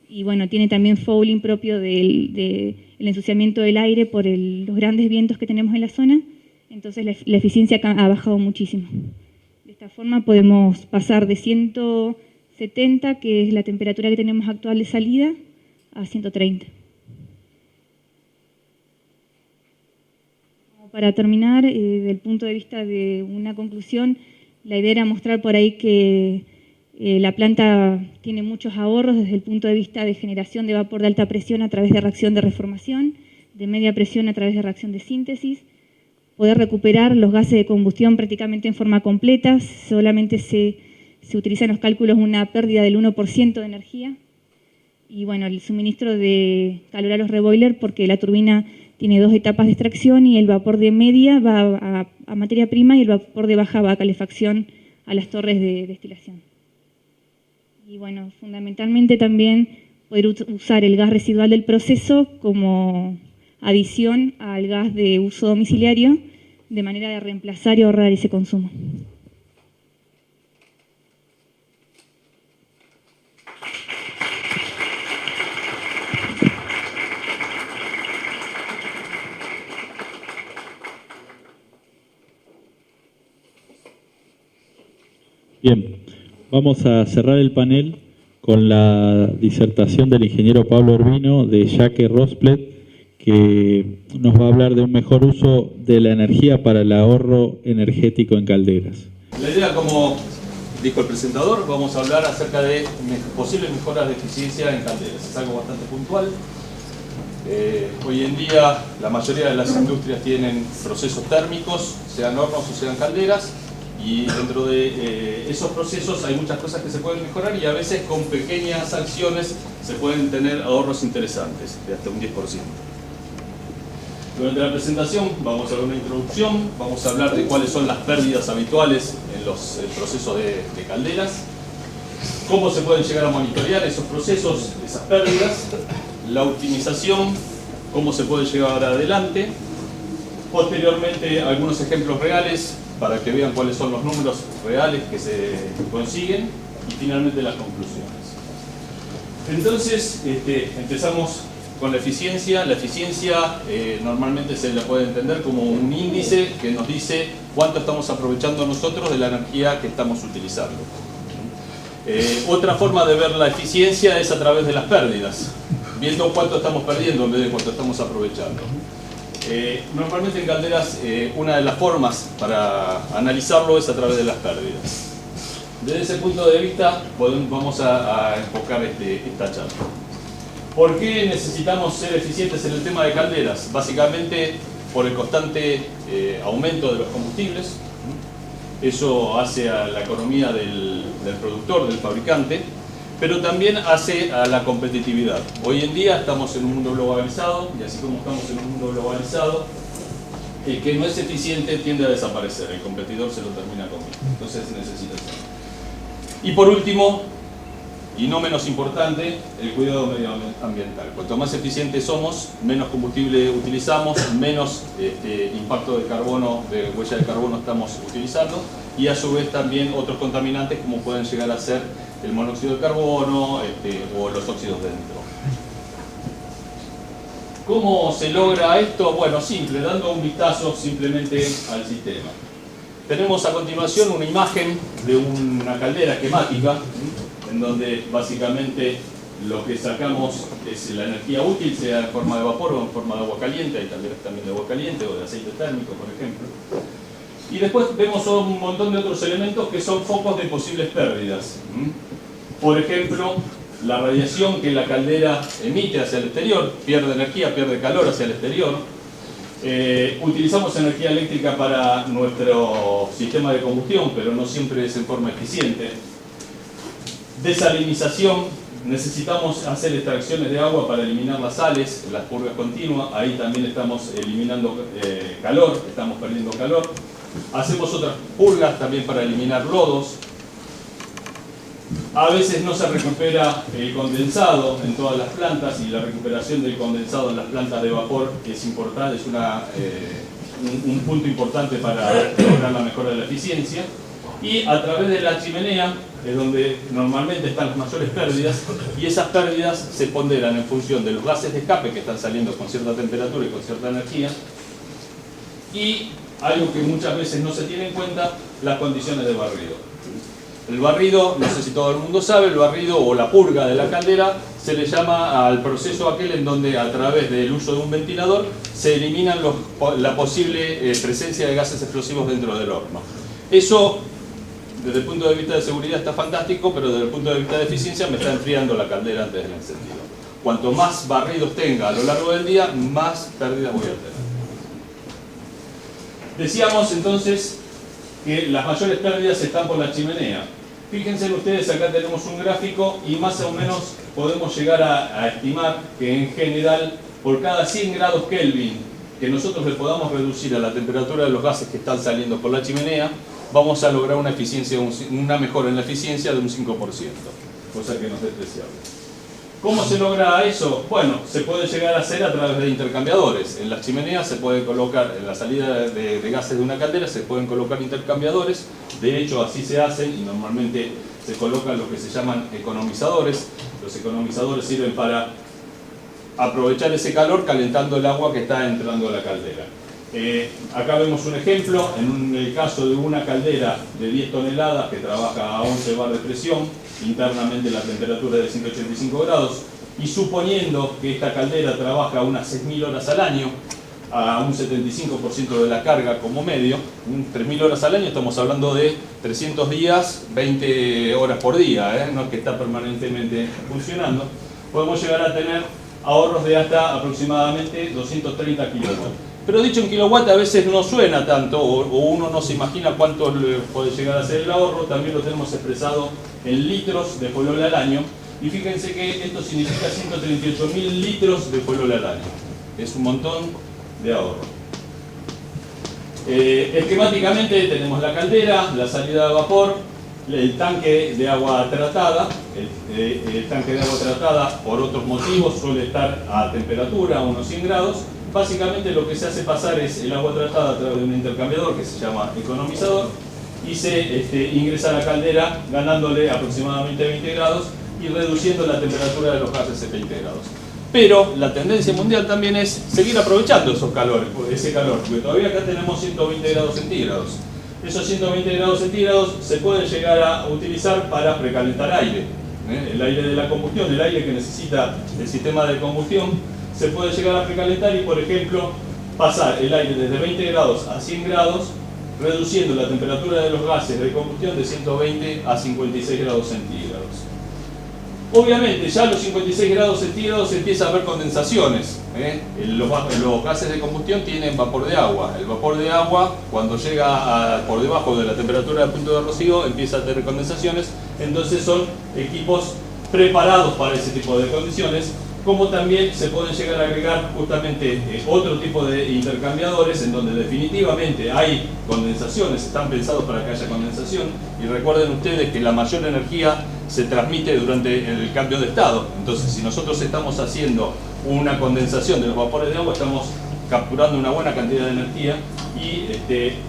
y bueno, tiene también fouling propio del ensuciamiento del aire por los grandes vientos que tenemos en la zona, entonces la eficiencia ha bajado muchísimo. De esta forma podemos pasar de 170, que es la temperatura que tenemos actual de salida, a 130. Para terminar, desde el punto de vista de una conclusión, la idea era mostrar por ahí que la planta tiene muchos ahorros desde el punto de vista de generación de vapor de alta presión a través de reacción de reformación, de media presión a través de reacción de síntesis, poder recuperar los gases de combustión prácticamente en forma completa, solamente se utiliza en los cálculos una pérdida del 1% de energía, y bueno, el suministro de calor a los reboiler porque la turbina tiene 2 etapas de extracción y el vapor de media va a materia prima y el vapor de baja va a calefacción a las torres de destilación. Y bueno, fundamentalmente también poder usar el gas residual del proceso como adición al gas de uso domiciliario de manera de reemplazar y ahorrar ese consumo. Bien, vamos a cerrar el panel con la disertación del ingeniero Pablo Urbino de Jacques Rosplet, que nos va a hablar de un mejor uso de la energía para el ahorro energético en calderas. La idea, como dijo el presentador, vamos a hablar acerca de posibles mejoras de eficiencia en calderas. Es algo bastante puntual. Hoy en día la mayoría de las industrias tienen procesos térmicos, sean hornos o sean calderas, y dentro de esos procesos hay muchas cosas que se pueden mejorar y a veces con pequeñas acciones se pueden tener ahorros interesantes, de hasta un 10%. Durante la presentación vamos a ver una introducción, vamos a hablar de cuáles son las pérdidas habituales en los procesos de calderas, cómo se pueden llegar a monitorear esos procesos, esas pérdidas, la optimización, cómo se puede llevar adelante, posteriormente algunos ejemplos reales para que vean cuáles son los números reales que se consiguen y finalmente las conclusiones. Entonces, empezamos con la eficiencia. La eficiencia normalmente se la puede entender como un índice que nos dice cuánto estamos aprovechando nosotros de la energía que estamos utilizando. Otra forma de ver la eficiencia es a través de las pérdidas, viendo cuánto estamos perdiendo en vez de cuánto estamos aprovechando. Normalmente en calderas una de las formas para analizarlo es a través de las pérdidas. Desde ese punto de vista vamos a enfocar esta charla. ¿Por qué necesitamos ser eficientes en el tema de calderas? Básicamente por el constante aumento de los combustibles. Eso hace a la economía del productor, del fabricante, pero también hace a la competitividad. Hoy en día estamos en un mundo globalizado, y así como estamos en un mundo globalizado, el que no es eficiente tiende a desaparecer, el competidor se lo termina comiendo, entonces necesita ser. Y por último, y no menos importante, el cuidado medioambiental. Cuanto más eficientes somos, menos combustible utilizamos, menos impacto de carbono, de huella de carbono estamos utilizando, y a su vez también otros contaminantes como pueden llegar a ser el monóxido de carbono o los óxidos de nitrógeno. ¿Cómo se logra esto? Bueno, simple, dando un vistazo simplemente al sistema. Tenemos a continuación una imagen de una caldera esquemática, en donde básicamente lo que sacamos es la energía útil, sea en forma de vapor o en forma de agua caliente, hay calderas también de agua caliente o de aceite térmico, por ejemplo. Y después vemos un montón de otros elementos que son focos de posibles pérdidas. Por ejemplo, la radiación que la caldera emite hacia el exterior, pierde energía, pierde calor hacia el exterior. Utilizamos energía eléctrica para nuestro sistema de combustión, pero no siempre es en forma eficiente. Desalinización necesitamos hacer extracciones de agua para eliminar las sales, las purgas continuas, ahí también estamos eliminando calor, estamos perdiendo calor. Hacemos otras purgas también para eliminar lodos. A veces no se recupera el condensado en todas las plantas, y la recuperación del condensado en las plantas de vapor es importante, es un punto importante para lograr la mejora de la eficiencia. Y a través de la chimenea es donde normalmente están las mayores pérdidas, y esas pérdidas se ponderan en función de los gases de escape que están saliendo con cierta temperatura y con cierta energía, y algo que muchas veces no se tiene en cuenta, las condiciones de barrido. El barrido, no sé si todo el mundo sabe, el barrido o la purga de la caldera se le llama al proceso aquel en donde a través del uso de un ventilador se eliminan la posible presencia de gases explosivos dentro del horno. Eso, desde el punto de vista de seguridad, está fantástico, pero desde el punto de vista de eficiencia me está enfriando la caldera antes del encendido. Cuanto más barridos tenga a lo largo del día, más pérdidas voy a tener. Decíamos entonces que las mayores pérdidas están por la chimenea. Fíjense ustedes, acá tenemos un gráfico y más o menos podemos llegar a estimar que en general por cada 100 grados Kelvin que nosotros le podamos reducir a la temperatura de los gases que están saliendo por la chimenea, vamos a lograr una mejora en la eficiencia de un 5%, cosa que no es despreciable. ¿Cómo se logra eso? Bueno, se puede llegar a hacer a través de intercambiadores. En las chimeneas se puede colocar, en la salida de gases de una caldera se pueden colocar intercambiadores. De hecho, así se hacen y normalmente se colocan lo que se llaman economizadores. Los economizadores sirven para aprovechar ese calor calentando el agua que está entrando a la caldera. Acá vemos un ejemplo, en el caso de una caldera de 10 toneladas que trabaja a 11 bar de presión, internamente la temperatura es de 185 grados, y suponiendo que esta caldera trabaja unas 6.000 horas al año, a un 75% de la carga como medio, 3.000 horas al año, estamos hablando de 300 días, 20 horas por día, no es que está permanentemente funcionando, podemos llegar a tener ahorros de hasta aproximadamente 230 kilowatts. Pero dicho en kilowatt a veces no suena tanto, o uno no se imagina cuánto puede llegar a ser el ahorro. También lo tenemos expresado en litros de fuel al año, y fíjense que esto significa 138.000 litros de fuel al año. Es un montón de ahorro. Esquemáticamente tenemos la caldera, la salida de vapor, el tanque de agua tratada. El tanque de agua tratada por otros motivos suele estar a temperatura, a unos 100 grados. Básicamente lo que se hace pasar es el agua tratada a través de un intercambiador que se llama economizador, y se ingresa a la caldera ganándole aproximadamente 20 grados y reduciendo la temperatura de los gases a 20 grados. Pero la tendencia mundial también es seguir aprovechando ese calor, porque todavía acá tenemos 120 grados centígrados. Esos 120 grados centígrados se pueden llegar a utilizar para precalentar aire. El aire de la combustión, el aire que necesita el sistema de combustión, se puede llegar a precalentar y, por ejemplo, pasar el aire desde 20 grados a 100 grados, reduciendo la temperatura de los gases de combustión de 120 a 56 grados centígrados. Obviamente, ya a los 56 grados centígrados empieza a haber condensaciones. Los gases de combustión tienen vapor de agua. El vapor de agua, cuando llega por debajo de la temperatura del punto de rocío, empieza a tener condensaciones. Entonces son equipos preparados para ese tipo de condiciones, como también se pueden llegar a agregar justamente otro tipo de intercambiadores en donde definitivamente hay condensaciones, están pensados para que haya condensación, y recuerden ustedes que la mayor energía se transmite durante el cambio de estado. Entonces, si nosotros estamos haciendo una condensación de los vapores de agua, estamos capturando una buena cantidad de energía, y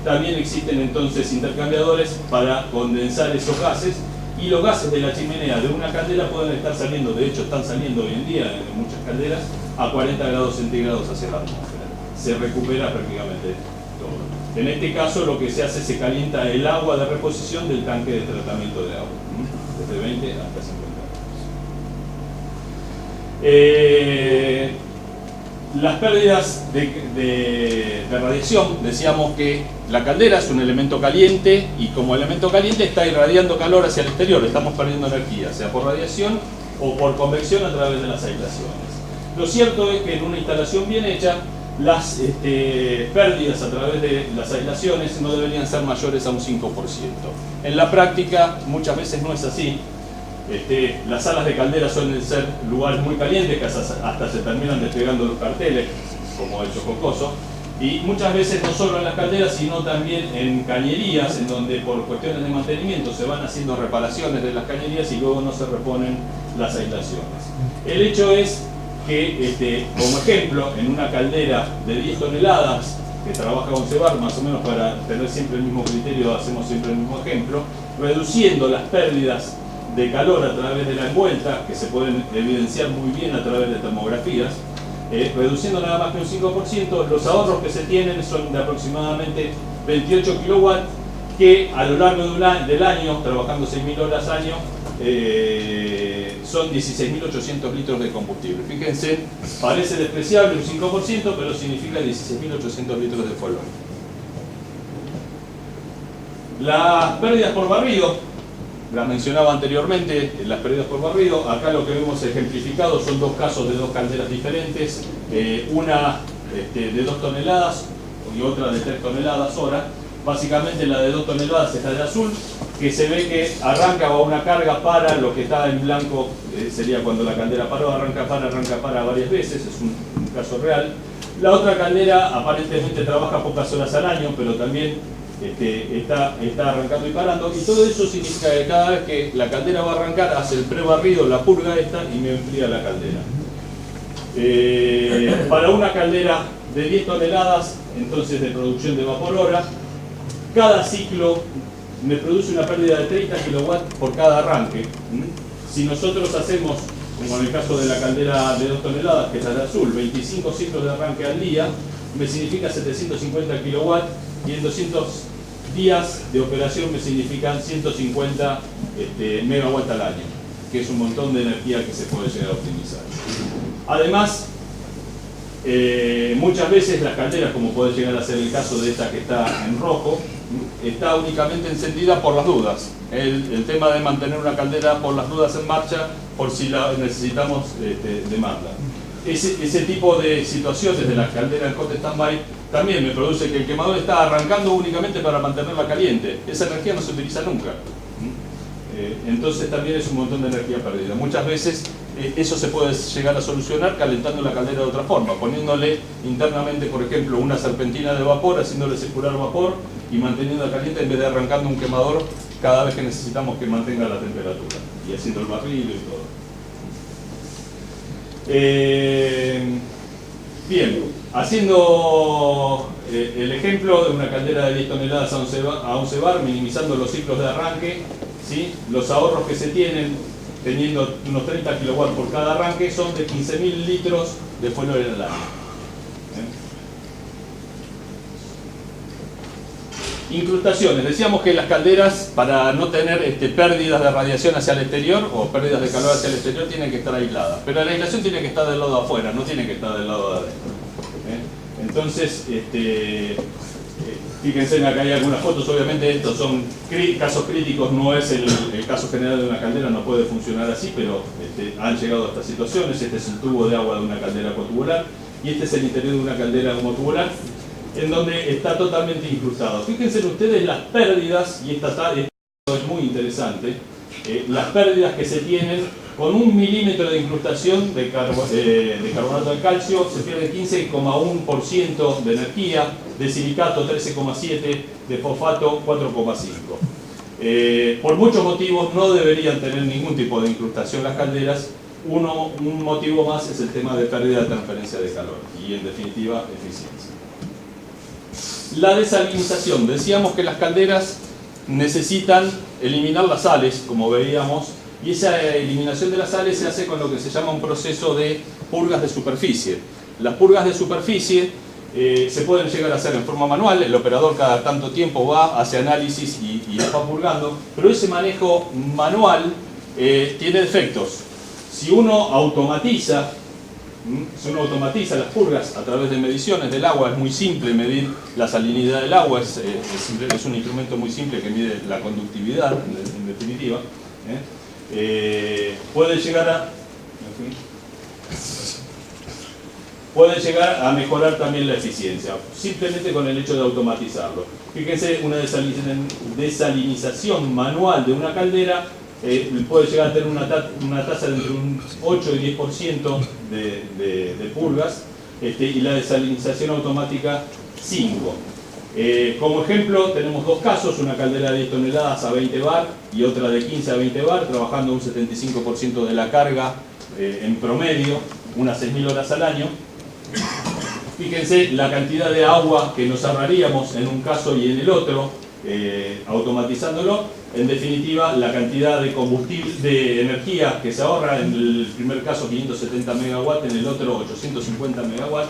también existen entonces intercambiadores para condensar esos gases. Y los gases de la chimenea de una caldera pueden estar saliendo, de hecho están saliendo hoy en día en muchas calderas, a 40 grados centígrados hacia la atmósfera. Se recupera prácticamente todo. En este caso lo que se hace es se calienta el agua de reposición del tanque de tratamiento de agua, desde 20 hasta 50 grados. Las pérdidas de radiación, decíamos que la caldera es un elemento caliente, y como elemento caliente está irradiando calor hacia el exterior, estamos perdiendo energía, sea por radiación o por convección a través de las aislaciones. Lo cierto es que en una instalación bien hecha, las pérdidas a través de las aislaciones no deberían ser mayores a un 5%. En la práctica muchas veces no es así. Las salas de caldera suelen ser lugares muy calientes, que hasta se terminan despegando los carteles, como el Chococoso. Y muchas veces no solo en las calderas, sino también en cañerías, en donde por cuestiones de mantenimiento se van haciendo reparaciones de las cañerías y luego no se reponen las aislaciones. El hecho es que, como ejemplo, en una caldera de 10 toneladas, que trabaja 11 bar, más o menos para tener siempre el mismo criterio, hacemos siempre el mismo ejemplo, reduciendo las pérdidas de calor a través de la envuelta, que se pueden evidenciar muy bien a través de termografías, reduciendo nada más que un 5%, los ahorros que se tienen son de aproximadamente 28 kilowatts, que a lo largo del año, trabajando 6.000 horas año, son 16.800 litros de combustible. Fíjense, parece despreciable un 5%, pero significa 16.800 litros de fuel. Las pérdidas por barrido, las mencionaba anteriormente, las pérdidas por barrido. Acá lo que vemos ejemplificado son dos casos de dos calderas diferentes, una de 2 toneladas y otra de 3 toneladas hora. Básicamente la de 2 toneladas es la de azul, que se ve que arranca o una carga para, lo que está en blanco sería cuando la caldera paró, arranca para varias veces, es un caso real. La otra caldera aparentemente trabaja pocas horas al año, pero también está arrancando y parando, y todo eso significa que cada vez que la caldera va a arrancar, hace el prebarrido, la purga esta y me enfría la caldera. Para una caldera de 10 toneladas, entonces de producción de vapor hora, cada ciclo me produce una pérdida de 30 kilowatts por cada arranque. Si nosotros hacemos, como en el caso de la caldera de 2 toneladas, que es la de azul, 25 ciclos de arranque al día, me significa 750 kilowatts, y en 200 días de operación me significan 150 megawatts al año, que es un montón de energía que se puede llegar a optimizar. Además, muchas veces las calderas, como puede llegar a ser el caso de esta que está en rojo, está únicamente encendida por las dudas. El tema de mantener una caldera por las dudas en marcha, por si la necesitamos demanda. Ese tipo de situaciones de las calderas en hot standby también me produce que el quemador está arrancando únicamente para mantenerla caliente. Esa energía no se utiliza nunca. Entonces también es un montón de energía perdida. Muchas veces eso se puede llegar a solucionar calentando la caldera de otra forma, poniéndole internamente, por ejemplo, una serpentina de vapor, haciéndole circular vapor y manteniendo caliente en vez de arrancando un quemador cada vez que necesitamos que mantenga la temperatura, y haciendo el barrido y todo. Bien, haciendo el ejemplo de una caldera de 10 toneladas a 11 bar, minimizando los ciclos de arranque, ¿sí? Los ahorros que se tienen, teniendo unos 30 kilowatts por cada arranque, son de 15.000 litros de fuel en el año. Incrustaciones. Decíamos que las calderas, para no tener pérdidas de radiación hacia el exterior o pérdidas de calor hacia el exterior, tienen que estar aisladas. Pero la aislación tiene que estar del lado de afuera, no tiene que estar del lado de adentro. Entonces, fíjense, acá hay algunas fotos. Obviamente estos son casos críticos, no es el caso general de una caldera, no puede funcionar así, pero han llegado a estas situaciones. Este es el tubo de agua de una caldera acuatubular y este es el interior de una caldera homotubular, en donde está totalmente incrustado. Fíjense ustedes las pérdidas, y esto es muy interesante, las pérdidas que se tienen con 1 milímetro de incrustación de carbonato de calcio, se pierde 15,1% de energía, de silicato 13,7%, de fosfato 4,5%. Por muchos motivos no deberían tener ningún tipo de incrustación las calderas. Un motivo más es el tema de pérdida de transferencia de calor y, en definitiva, eficiencia. La desalinización. Decíamos que las calderas necesitan eliminar las sales, como veíamos, y esa eliminación de las sales se hace con lo que se llama un proceso de purgas de superficie. Las purgas de superficie se pueden llegar a hacer en forma manual, el operador cada tanto tiempo va, hace análisis y las va purgando, pero ese manejo manual tiene defectos. Si uno automatiza las purgas a través de mediciones del agua, es muy simple medir la salinidad del agua, es un instrumento muy simple que mide la conductividad, en definitiva. Puede llegar a mejorar también la eficiencia, simplemente con el hecho de automatizarlo. Fíjense, una desalinización manual de una caldera puede llegar a tener una tasa de entre un 8 y 10% de purgas, y la desalinización automática 5. Como ejemplo tenemos dos casos, una caldera de 10 toneladas a 20 bar y otra de 15 a 20 bar, trabajando un 75% de la carga en promedio, unas 6.000 horas al año. Fíjense la cantidad de agua que nos ahorraríamos en un caso y en el otro, automatizándolo. En definitiva, la cantidad de combustible, de energía que se ahorra, en el primer caso 570 megawatts, en el otro 850 megawatts,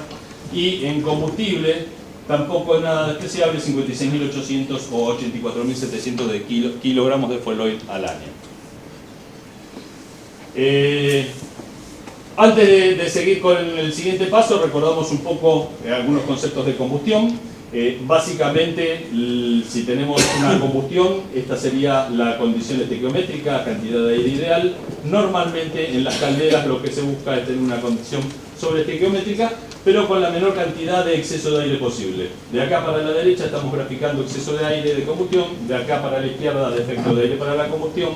y en combustible tampoco es nada despreciable, 56.800 o 84.700 de kilogramos de fuel oil al año. Antes de seguir con el siguiente paso, recordamos un poco algunos conceptos de combustión. Básicamente, si tenemos una combustión, esta sería la condición estequiométrica, cantidad de aire ideal. Normalmente en las calderas lo que se busca es tener una condición sobreestequiométrica, pero con la menor cantidad de exceso de aire posible. De acá para la derecha estamos graficando exceso de aire de combustión, de acá para la izquierda defecto de aire para la combustión.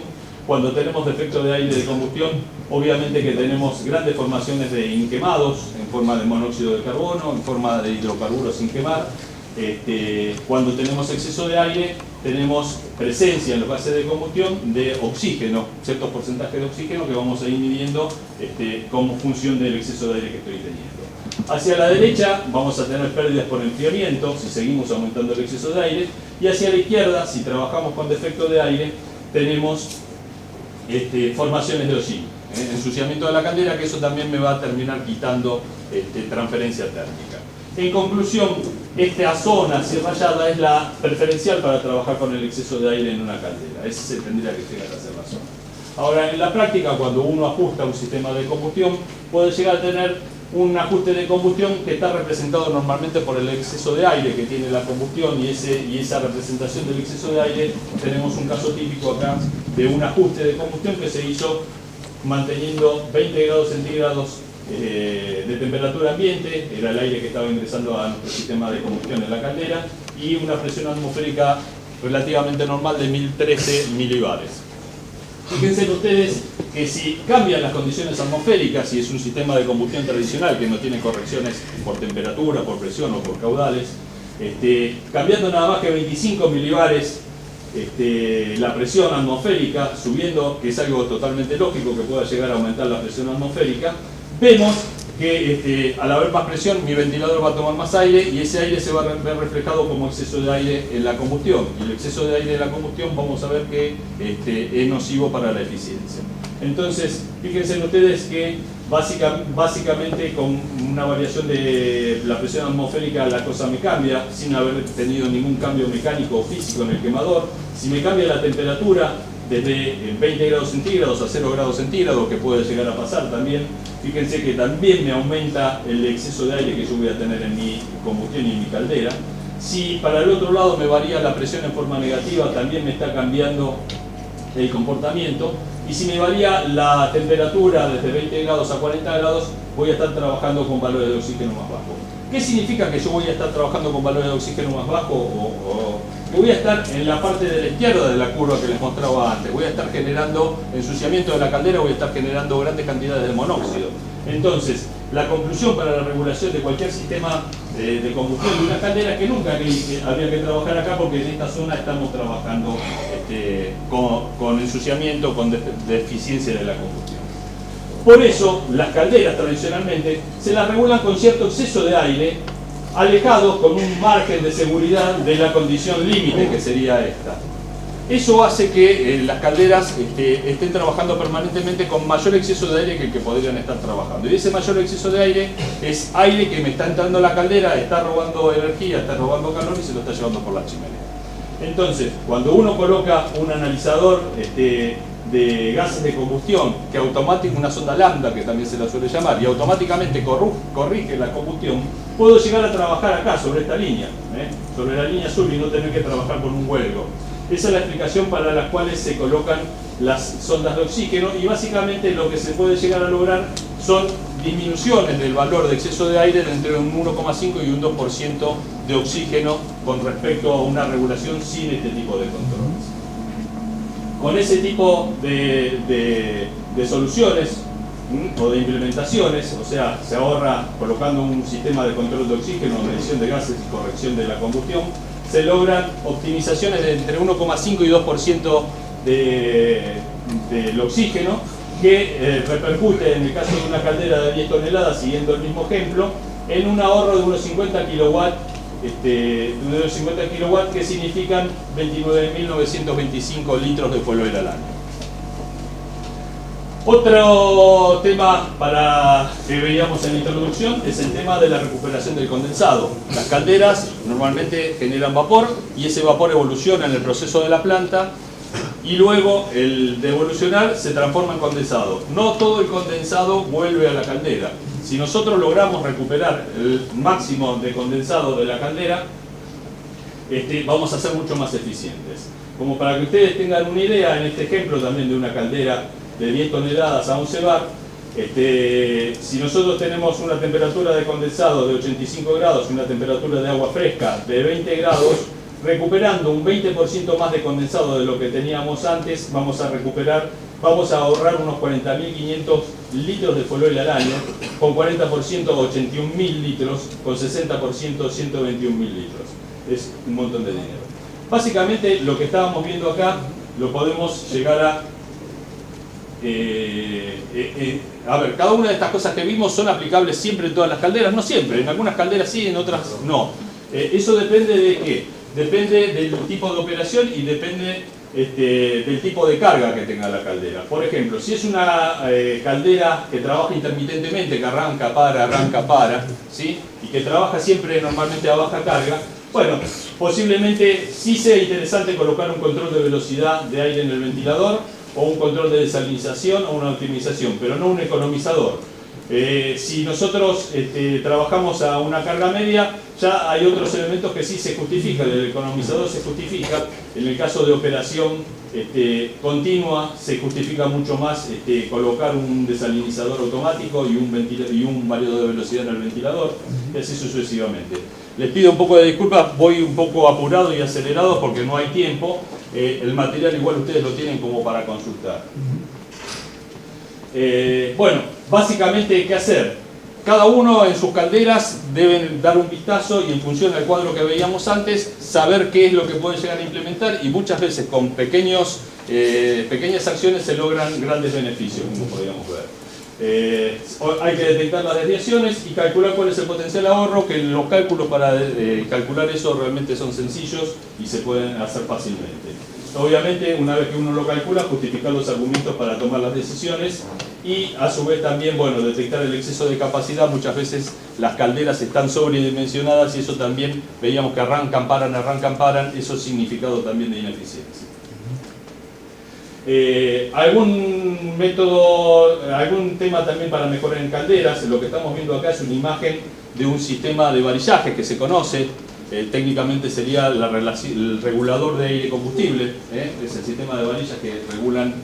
Cuando tenemos defecto de aire de combustión, obviamente que tenemos grandes formaciones de inquemados en forma de monóxido de carbono, en forma de hidrocarburos sin quemar. Cuando tenemos exceso de aire, tenemos presencia en los gases de combustión de oxígeno, ciertos porcentajes de oxígeno que vamos a ir midiendo como función del exceso de aire que estoy teniendo. Hacia la derecha vamos a tener pérdidas por enfriamiento, si seguimos aumentando el exceso de aire, y hacia la izquierda, si trabajamos con defecto de aire, tenemos formaciones de hollín, ensuciamiento de la caldera, que eso también me va a terminar quitando transferencia térmica. En conclusión, esta zona así rayada es la preferencial para trabajar con el exceso de aire en una caldera. Ese se tendría que llegar a ser la zona. Ahora, en la práctica, cuando uno ajusta un sistema de combustión, puede llegar a tener un ajuste de combustión que está representado normalmente por el exceso de aire que tiene la combustión, y esa representación del exceso de aire, tenemos un caso típico acá de un ajuste de combustión que se hizo manteniendo 20 grados centígrados de temperatura ambiente, era el aire que estaba ingresando a nuestro sistema de combustión en la caldera, y una presión atmosférica relativamente normal de 1013 milibares. Fíjense ustedes que si cambian las condiciones atmosféricas, y es un sistema de combustión tradicional que no tiene correcciones por temperatura, por presión o por caudales, cambiando nada más que 25 milibares la presión atmosférica, subiendo, que es algo totalmente lógico que pueda llegar a aumentar la presión atmosférica, vemos que al haber más presión mi ventilador va a tomar más aire, y ese aire se va a ver reflejado como exceso de aire en la combustión, y el exceso de aire en la combustión vamos a ver que es nocivo para la eficiencia. Entonces, fíjense ustedes que básicamente con una variación de la presión atmosférica la cosa me cambia, sin haber tenido ningún cambio mecánico o físico en el quemador. Si me cambia la temperatura desde 20 grados centígrados a 0 grados centígrados, que puede llegar a pasar también, fíjense que también me aumenta el exceso de aire que yo voy a tener en mi combustión y en mi caldera. Si para el otro lado me varía la presión en forma negativa, también me está cambiando el comportamiento. Y si me varía la temperatura desde 20 grados a 40 grados, voy a estar trabajando con valores de oxígeno más bajos. ¿Qué significa que yo voy a estar trabajando con valores de oxígeno más bajos? Que voy a estar en la parte de la izquierda de la curva que les mostraba antes. Voy a estar generando ensuciamiento de la caldera, voy a estar generando grandes cantidades de monóxido. Entonces, la conclusión para la regulación de cualquier sistema de combustión de una caldera es que nunca habría que trabajar acá, porque en esta zona estamos trabajando con ensuciamiento, con deficiencia de la combustión. Por eso, las calderas tradicionalmente se las regulan con cierto exceso de aire, alejados con un margen de seguridad de la condición límite, que sería esta. Eso hace que las calderas estén trabajando permanentemente con mayor exceso de aire que el que podrían estar trabajando. Y ese mayor exceso de aire es aire que me está entrando a la caldera, está robando energía, está robando calor y se lo está llevando por la chimenea. Entonces, cuando uno coloca un analizador de gases de combustión, que automáticamente, una sonda lambda que también se la suele llamar, y automáticamente corrige la combustión, puedo llegar a trabajar acá, sobre esta línea, sobre la línea azul, y no tener que trabajar con un huelgo. Esa es la explicación para la cual se colocan las sondas de oxígeno, y básicamente lo que se puede llegar a lograr son disminuciones del valor de exceso de aire de entre un 1,5 y un 2% de oxígeno con respecto a una regulación sin este tipo de controles. Con ese tipo de soluciones o de implementaciones, o sea, se ahorra colocando un sistema de control de oxígeno, medición de gases y corrección de la combustión, se logran optimizaciones de entre 1,5 y 2% del oxígeno, que repercute, en el caso de una caldera de 10 toneladas, siguiendo el mismo ejemplo, en un ahorro de unos 50 kilowatts, que significan 29.925 litros de fuel oil al año. Otro tema que veíamos en la introducción es el tema de la recuperación del condensado. Las calderas normalmente generan vapor y ese vapor evoluciona en el proceso de la planta y luego el de evolucionar se transforma en condensado. No todo el condensado vuelve a la caldera. Si nosotros logramos recuperar el máximo de condensado de la caldera, vamos a ser mucho más eficientes. Como para que ustedes tengan una idea, en este ejemplo también de una caldera de 10 toneladas a 11 bar, si nosotros tenemos una temperatura de condensado de 85 grados y una temperatura de agua fresca de 20 grados, recuperando un 20% más de condensado de lo que teníamos antes, vamos a ahorrar unos 40.500 litros de fuel oil al año, con 40% 81.000 litros, con 60% 121.000 litros. Es un montón de dinero. Básicamente lo que estábamos viendo acá lo podemos llegar a ver, cada una de estas cosas que vimos son aplicables siempre en todas las calderas, no siempre, en algunas calderas sí, en otras no. Eso depende de qué, depende del tipo de operación y depende del tipo de carga que tenga la caldera. Por ejemplo, si es una caldera que trabaja intermitentemente, que arranca, para, ¿sí? Y que trabaja siempre normalmente a baja carga, bueno, posiblemente sí sea interesante colocar un control de velocidad de aire en el ventilador, o un control de desalinización o una optimización, pero no un economizador. Si nosotros trabajamos a una carga media, ya hay otros elementos que sí se justifican. El economizador se justifica, en el caso de operación continua se justifica mucho más colocar un desalinizador automático y un variador de velocidad en el ventilador, y así sucesivamente. Les pido un poco de disculpas, voy un poco apurado y acelerado porque no hay tiempo. El material igual ustedes lo tienen como para consultar. Bueno, básicamente, ¿qué hacer? Cada uno en sus calderas deben dar un vistazo y en función del cuadro que veíamos antes, saber qué es lo que pueden llegar a implementar y muchas veces con pequeñas acciones se logran grandes beneficios, como podríamos ver. Hay que detectar las desviaciones y calcular cuál es el potencial ahorro, que los cálculos para calcular eso realmente son sencillos y se pueden hacer fácilmente. Obviamente, una vez que uno lo calcula, justificar los argumentos para tomar las decisiones y a su vez también, bueno, detectar el exceso de capacidad. Muchas veces las calderas están sobredimensionadas y eso también, veíamos que arrancan, paran, eso es significado también de ineficiencia. Algún método, algún tema también para mejorar en calderas. Lo que estamos viendo acá es una imagen de un sistema de varillaje que se conoce. Técnicamente sería el regulador de aire y combustible, es el sistema de varillas que regulan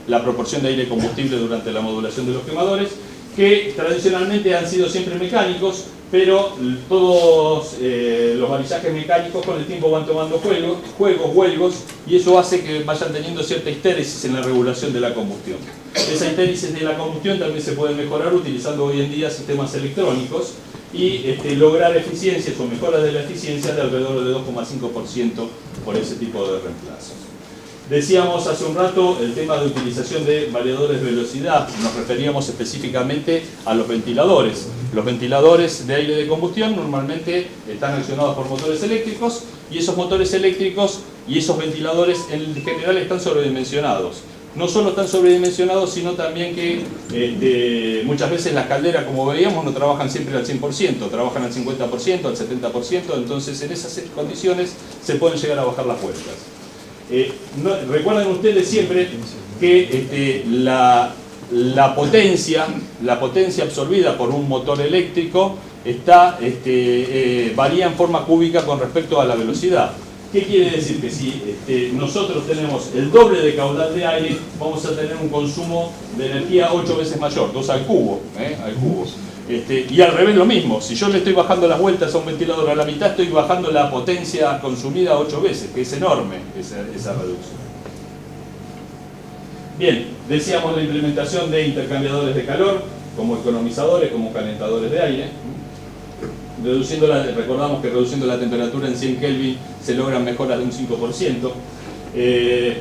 la proporción de aire y combustible durante la modulación de los quemadores, que tradicionalmente han sido siempre mecánicos, pero todos los varillajes mecánicos con el tiempo van tomando juegos, y eso hace que vayan teniendo cierta histéresis en la regulación de la combustión. Esa histéresis de la combustión también se puede mejorar utilizando hoy en día sistemas electrónicos y lograr eficiencias o mejoras de la eficiencia de alrededor de 2,5% por ese tipo de reemplazos. Decíamos hace un rato el tema de utilización de variadores de velocidad. Nos referíamos específicamente a los ventiladores. Los ventiladores de aire de combustión normalmente están accionados por motores eléctricos y esos motores eléctricos y esos ventiladores en general están sobredimensionados. No solo están sobredimensionados, sino también que muchas veces las calderas, como veíamos, no trabajan siempre al 100%, trabajan al 50%, al 70%, entonces en esas condiciones se pueden llegar a bajar las vueltas. Recuerden ustedes siempre que la potencia absorbida por un motor eléctrico varía en forma cúbica con respecto a la velocidad. ¿Qué quiere decir? Que si nosotros tenemos el doble de caudal de aire, vamos a tener un consumo de energía 8 veces mayor, 2 al cubo. Y al revés lo mismo, si yo le estoy bajando las vueltas a un ventilador a la mitad, estoy bajando la potencia consumida 8 veces, que es enorme esa reducción. Bien, decíamos la implementación de intercambiadores de calor, como economizadores, como calentadores de aire. Recordamos que reduciendo la temperatura en 100 Kelvin se logran mejoras de un 5%.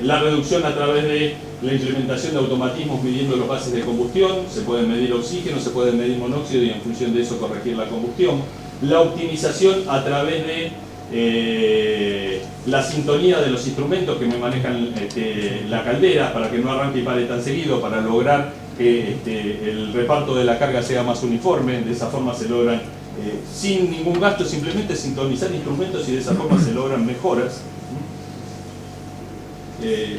La reducción a través de la implementación de automatismos midiendo los gases de combustión, se pueden medir oxígeno, se puede medir monóxido y en función de eso corregir la combustión. La optimización a través de la sintonía de los instrumentos que me manejan la caldera para que no arranque y pare tan seguido, para lograr que el reparto de la carga sea más uniforme. De esa forma se logran, sin ningún gasto, simplemente sintonizar instrumentos y de esa forma se logran mejoras.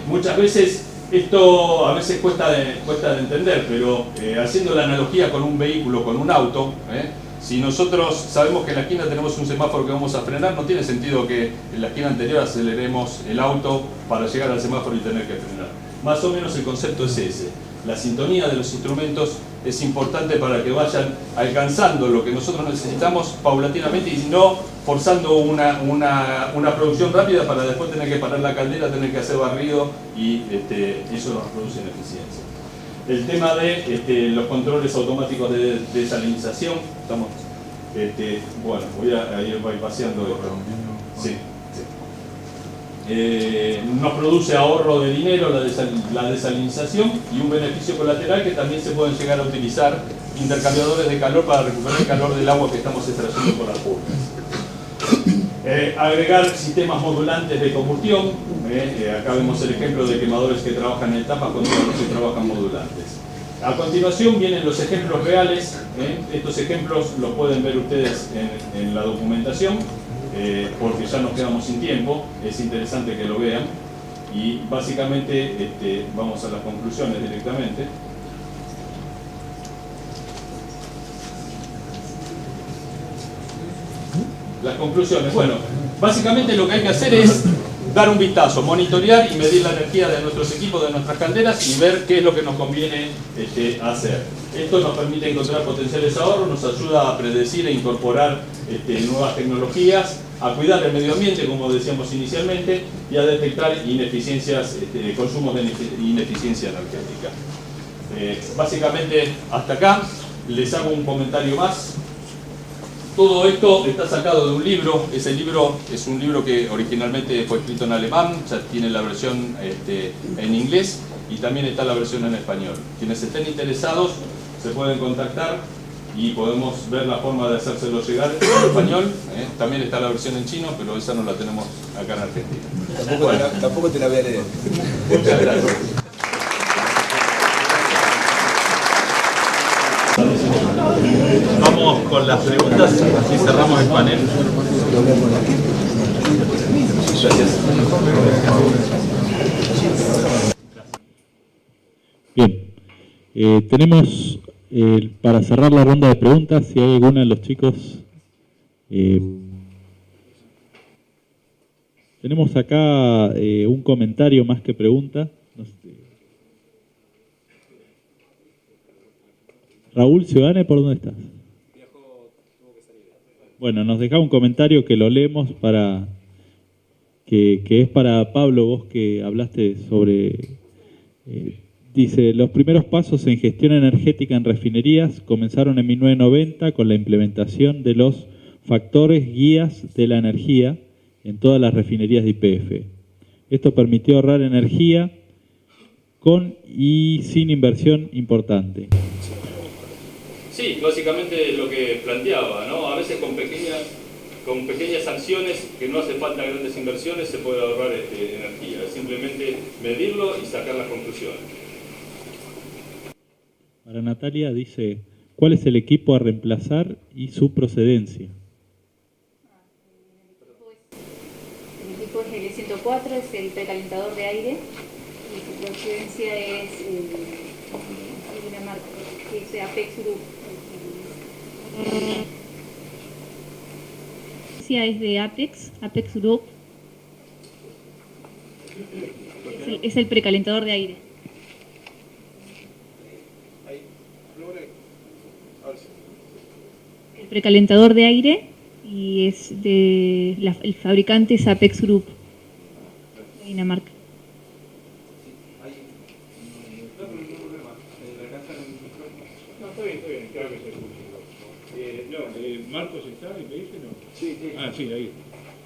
Muchas veces esto a veces cuesta de entender, pero haciendo la analogía con un vehículo, con un auto, si nosotros sabemos que en la esquina tenemos un semáforo que vamos a frenar, no tiene sentido que en la esquina anterior aceleremos el auto para llegar al semáforo y tener que frenar. Más o menos el concepto es ese. La sintonía de los instrumentos es importante para que vayan alcanzando lo que nosotros necesitamos paulatinamente y no forzando una producción rápida para después tener que parar la caldera, tener que hacer barrido y eso nos produce ineficiencia. El tema de los controles automáticos de desalinización, estamos, bueno, voy a ir bypaseando esto. Sí. Nos produce ahorro de dinero la desalinización y un beneficio colateral que también se pueden llegar a utilizar intercambiadores de calor para recuperar el calor del agua que estamos extrayendo por las purgas. Agregar sistemas modulantes de combustión. Acá vemos el ejemplo de quemadores que trabajan en etapas con quemadores que trabajan modulantes. A continuación vienen los ejemplos reales. Estos ejemplos los pueden ver ustedes en la documentación, porque ya nos quedamos sin tiempo. Es interesante que lo vean. Y básicamente vamos a las conclusiones directamente. Las conclusiones. Bueno, básicamente lo que hay que hacer es dar un vistazo, monitorear y medir la energía de nuestros equipos, de nuestras calderas y ver qué es lo que nos conviene hacer. Esto nos permite encontrar potenciales ahorros, nos ayuda a predecir e incorporar nuevas tecnologías, a cuidar el medio ambiente, como decíamos inicialmente, y a detectar ineficiencias, consumos de ineficiencia energética. Básicamente hasta acá. Les hago un comentario más. Todo esto está sacado de un libro. Ese libro es un libro que originalmente fue escrito en alemán, ya tiene la versión en inglés y también está la versión en español. Quienes estén interesados se pueden contactar y podemos ver la forma de hacérselo llegar en español. También está la versión en chino, pero esa no la tenemos acá en Argentina. Tampoco te la voy a leer. Muchas gracias. Vamos con las preguntas y cerramos el panel. Gracias. Bien, tenemos para cerrar la ronda de preguntas, si hay alguna de los chicos. Tenemos acá un comentario más que pregunta. No sé. Raúl Ciudadane, ¿por dónde estás? Bueno, nos dejaba un comentario que lo leemos para que es para Pablo, vos que hablaste sobre... dice, los primeros pasos en gestión energética en refinerías comenzaron en 1990 con la implementación de los factores guías de la energía en todas las refinerías de YPF. Esto permitió ahorrar energía con y sin inversión importante. Sí, básicamente lo que planteaba, ¿no? A veces con pequeñas sanciones, que no hace falta grandes inversiones, se puede ahorrar energía. Es simplemente medirlo y sacar las conclusiones. Para Natalia dice, ¿cuál es el equipo a reemplazar y su procedencia? El equipo es el E104, es el precalentador de aire, y su procedencia es Dinamarca, que es Apex Group. Es de Apex Group. Es el precalentador de aire. El precalentador de aire y es el fabricante es Apex Group de Dinamarca. No, está bien, claro que se escucha. ¿Marcos está en IPF no? Sí. Ah, sí, ahí.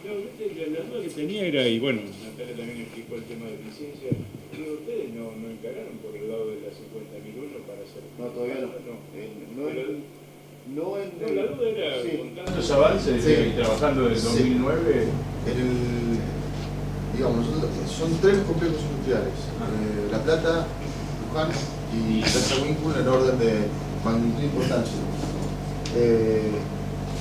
No, la duda que tenía era, y bueno, Natalia también explicó el tema de licencia, pero ustedes no encararon por el lado de la 50.001 para hacer... No, todavía no. La duda era, sí, contando Los avances sí, y trabajando desde sí. 2009. Digamos, son 3 complejos industriales. La Plata, Luján y Plaza Winkle en orden de magnitud e importancia.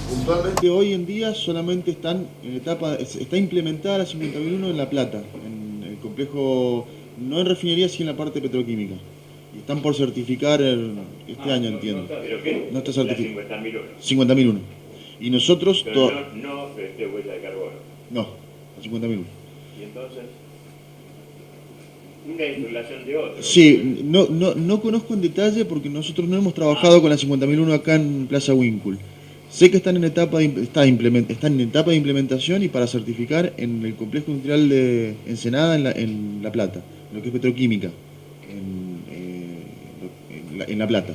Puntualmente hoy en día solamente están en etapa, está implementada la 50.001 en La Plata, en el complejo, no en refinería, sino en la parte petroquímica. Y están por certificar este año, entiendo. ¿Pero qué? No está certificado. La 50.001. 50.001. Y nosotros... Pero no de huella de carbono. No, la 50.001. Y entonces, una instalación de otro. Sí, no conozco en detalle porque nosotros no hemos trabajado con la 50.001 acá en Plaza Winkle. Sé que están en etapa de implementación y para certificar en el complejo industrial de Ensenada en La Plata, lo que es petroquímica, en La Plata.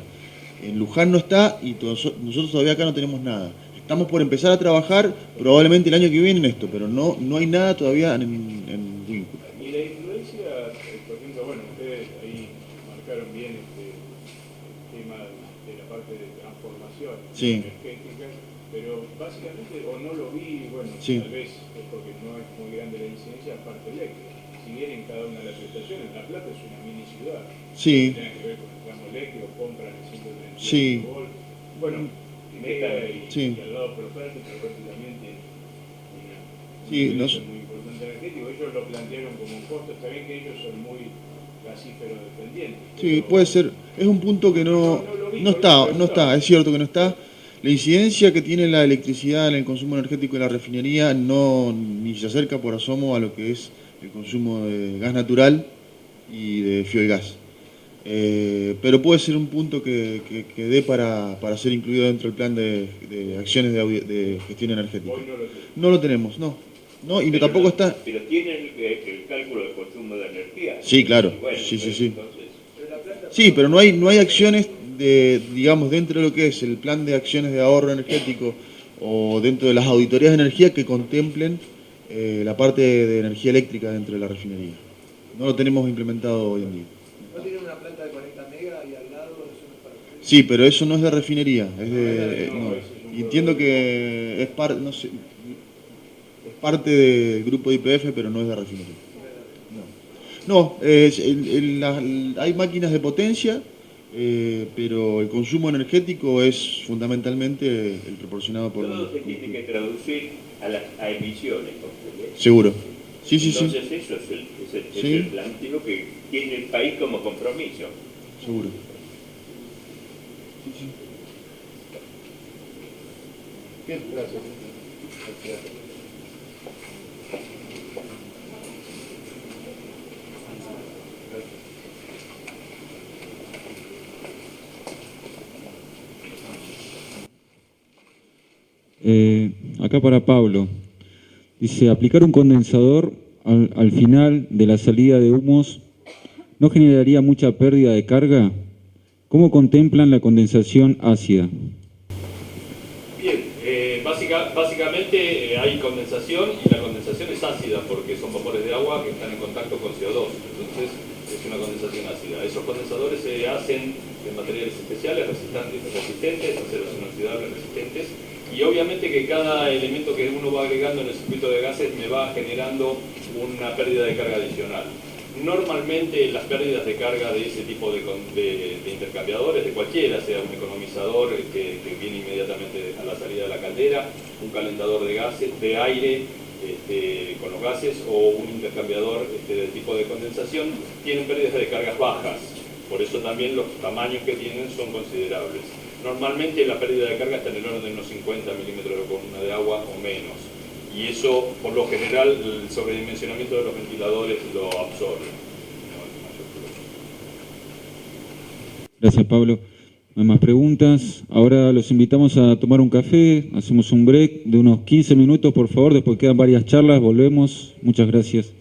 En Luján no está y nosotros todavía acá no tenemos nada. Estamos por empezar a trabajar probablemente el año que viene en esto, pero no hay nada todavía en Winkle. Y la influencia, por ejemplo, bueno, ustedes ahí marcaron bien el tema de la parte de transformación energética, pero básicamente, o no lo vi, bueno, sí, tal vez es porque no es muy grande la incidencia, parte eléctrica. Si bien en cada una de las prestaciones, La Plata es una mini ciudad, sí, tiene que ver con el tramo eléctrico, compran el 138 sí, volt, bueno, Mega sí, y al lado Proferti, pero también tiene sí, muy importante energético. Ellos lo plantearon como un costo, está bien que ellos son muy gasífero dependientes. sí, puede ser, es un punto que no está, es cierto que no está. La incidencia que tiene la electricidad en el consumo energético de la refinería ni se acerca por asomo a lo que es el consumo de gas natural y de fuelgas. Pero puede ser un punto que dé para ser incluido dentro del plan de acciones de gestión energética. Hoy no lo tenemos, no, y pero tampoco está... Pero tiene el cálculo de consumo de energía. Sí, claro, bueno, sí. Entonces, sí, pero no hay acciones digamos, dentro de lo que es el plan de acciones de ahorro energético o dentro de las auditorías de energía que contemplen la parte de energía eléctrica dentro de la refinería. No lo tenemos implementado hoy en día. ¿No tienen una planta de 40 megas y al lado? Sí, pero eso no es de refinería, es de... Y entiendo que es parte del grupo de YPF, pero no es de refinería. Hay máquinas de potencia, pero el consumo energético es fundamentalmente el proporcionado por... todo se tiene que traducir a emisiones. Seguro. Sí. Entonces eso es el planteo que tiene el país como compromiso. Seguro. Sí. Bien, gracias. Acá para Pablo. Dice, aplicar un condensador al final de la salida de humos ¿no generaría mucha pérdida de carga? ¿Cómo contemplan la condensación ácida? Bien, básicamente hay condensación y la condensación es ácida porque son vapores de agua que están en contacto con CO2, entonces es una condensación ácida. Esos condensadores se hacen de materiales especiales, resistentes, aceros inoxidables resistentes, y obviamente que cada elemento que uno va agregando en el circuito de gases me va generando una pérdida de carga adicional. Normalmente las pérdidas de carga de ese tipo de intercambiadores, de cualquiera, sea un economizador que viene inmediatamente a la salida de la caldera, un calentador de gases, de aire con los gases o un intercambiador del tipo de condensación, tienen pérdidas de cargas bajas. Por eso también los tamaños que tienen son considerables. Normalmente la pérdida de carga está en el orden de unos 50 milímetros de columna de agua o menos. Y eso, por lo general, el sobredimensionamiento de los ventiladores lo absorbe. Gracias, Pablo. No hay más preguntas. Ahora los invitamos a tomar un café. Hacemos un break de unos 15 minutos, por favor. Después quedan varias charlas. Volvemos. Muchas gracias.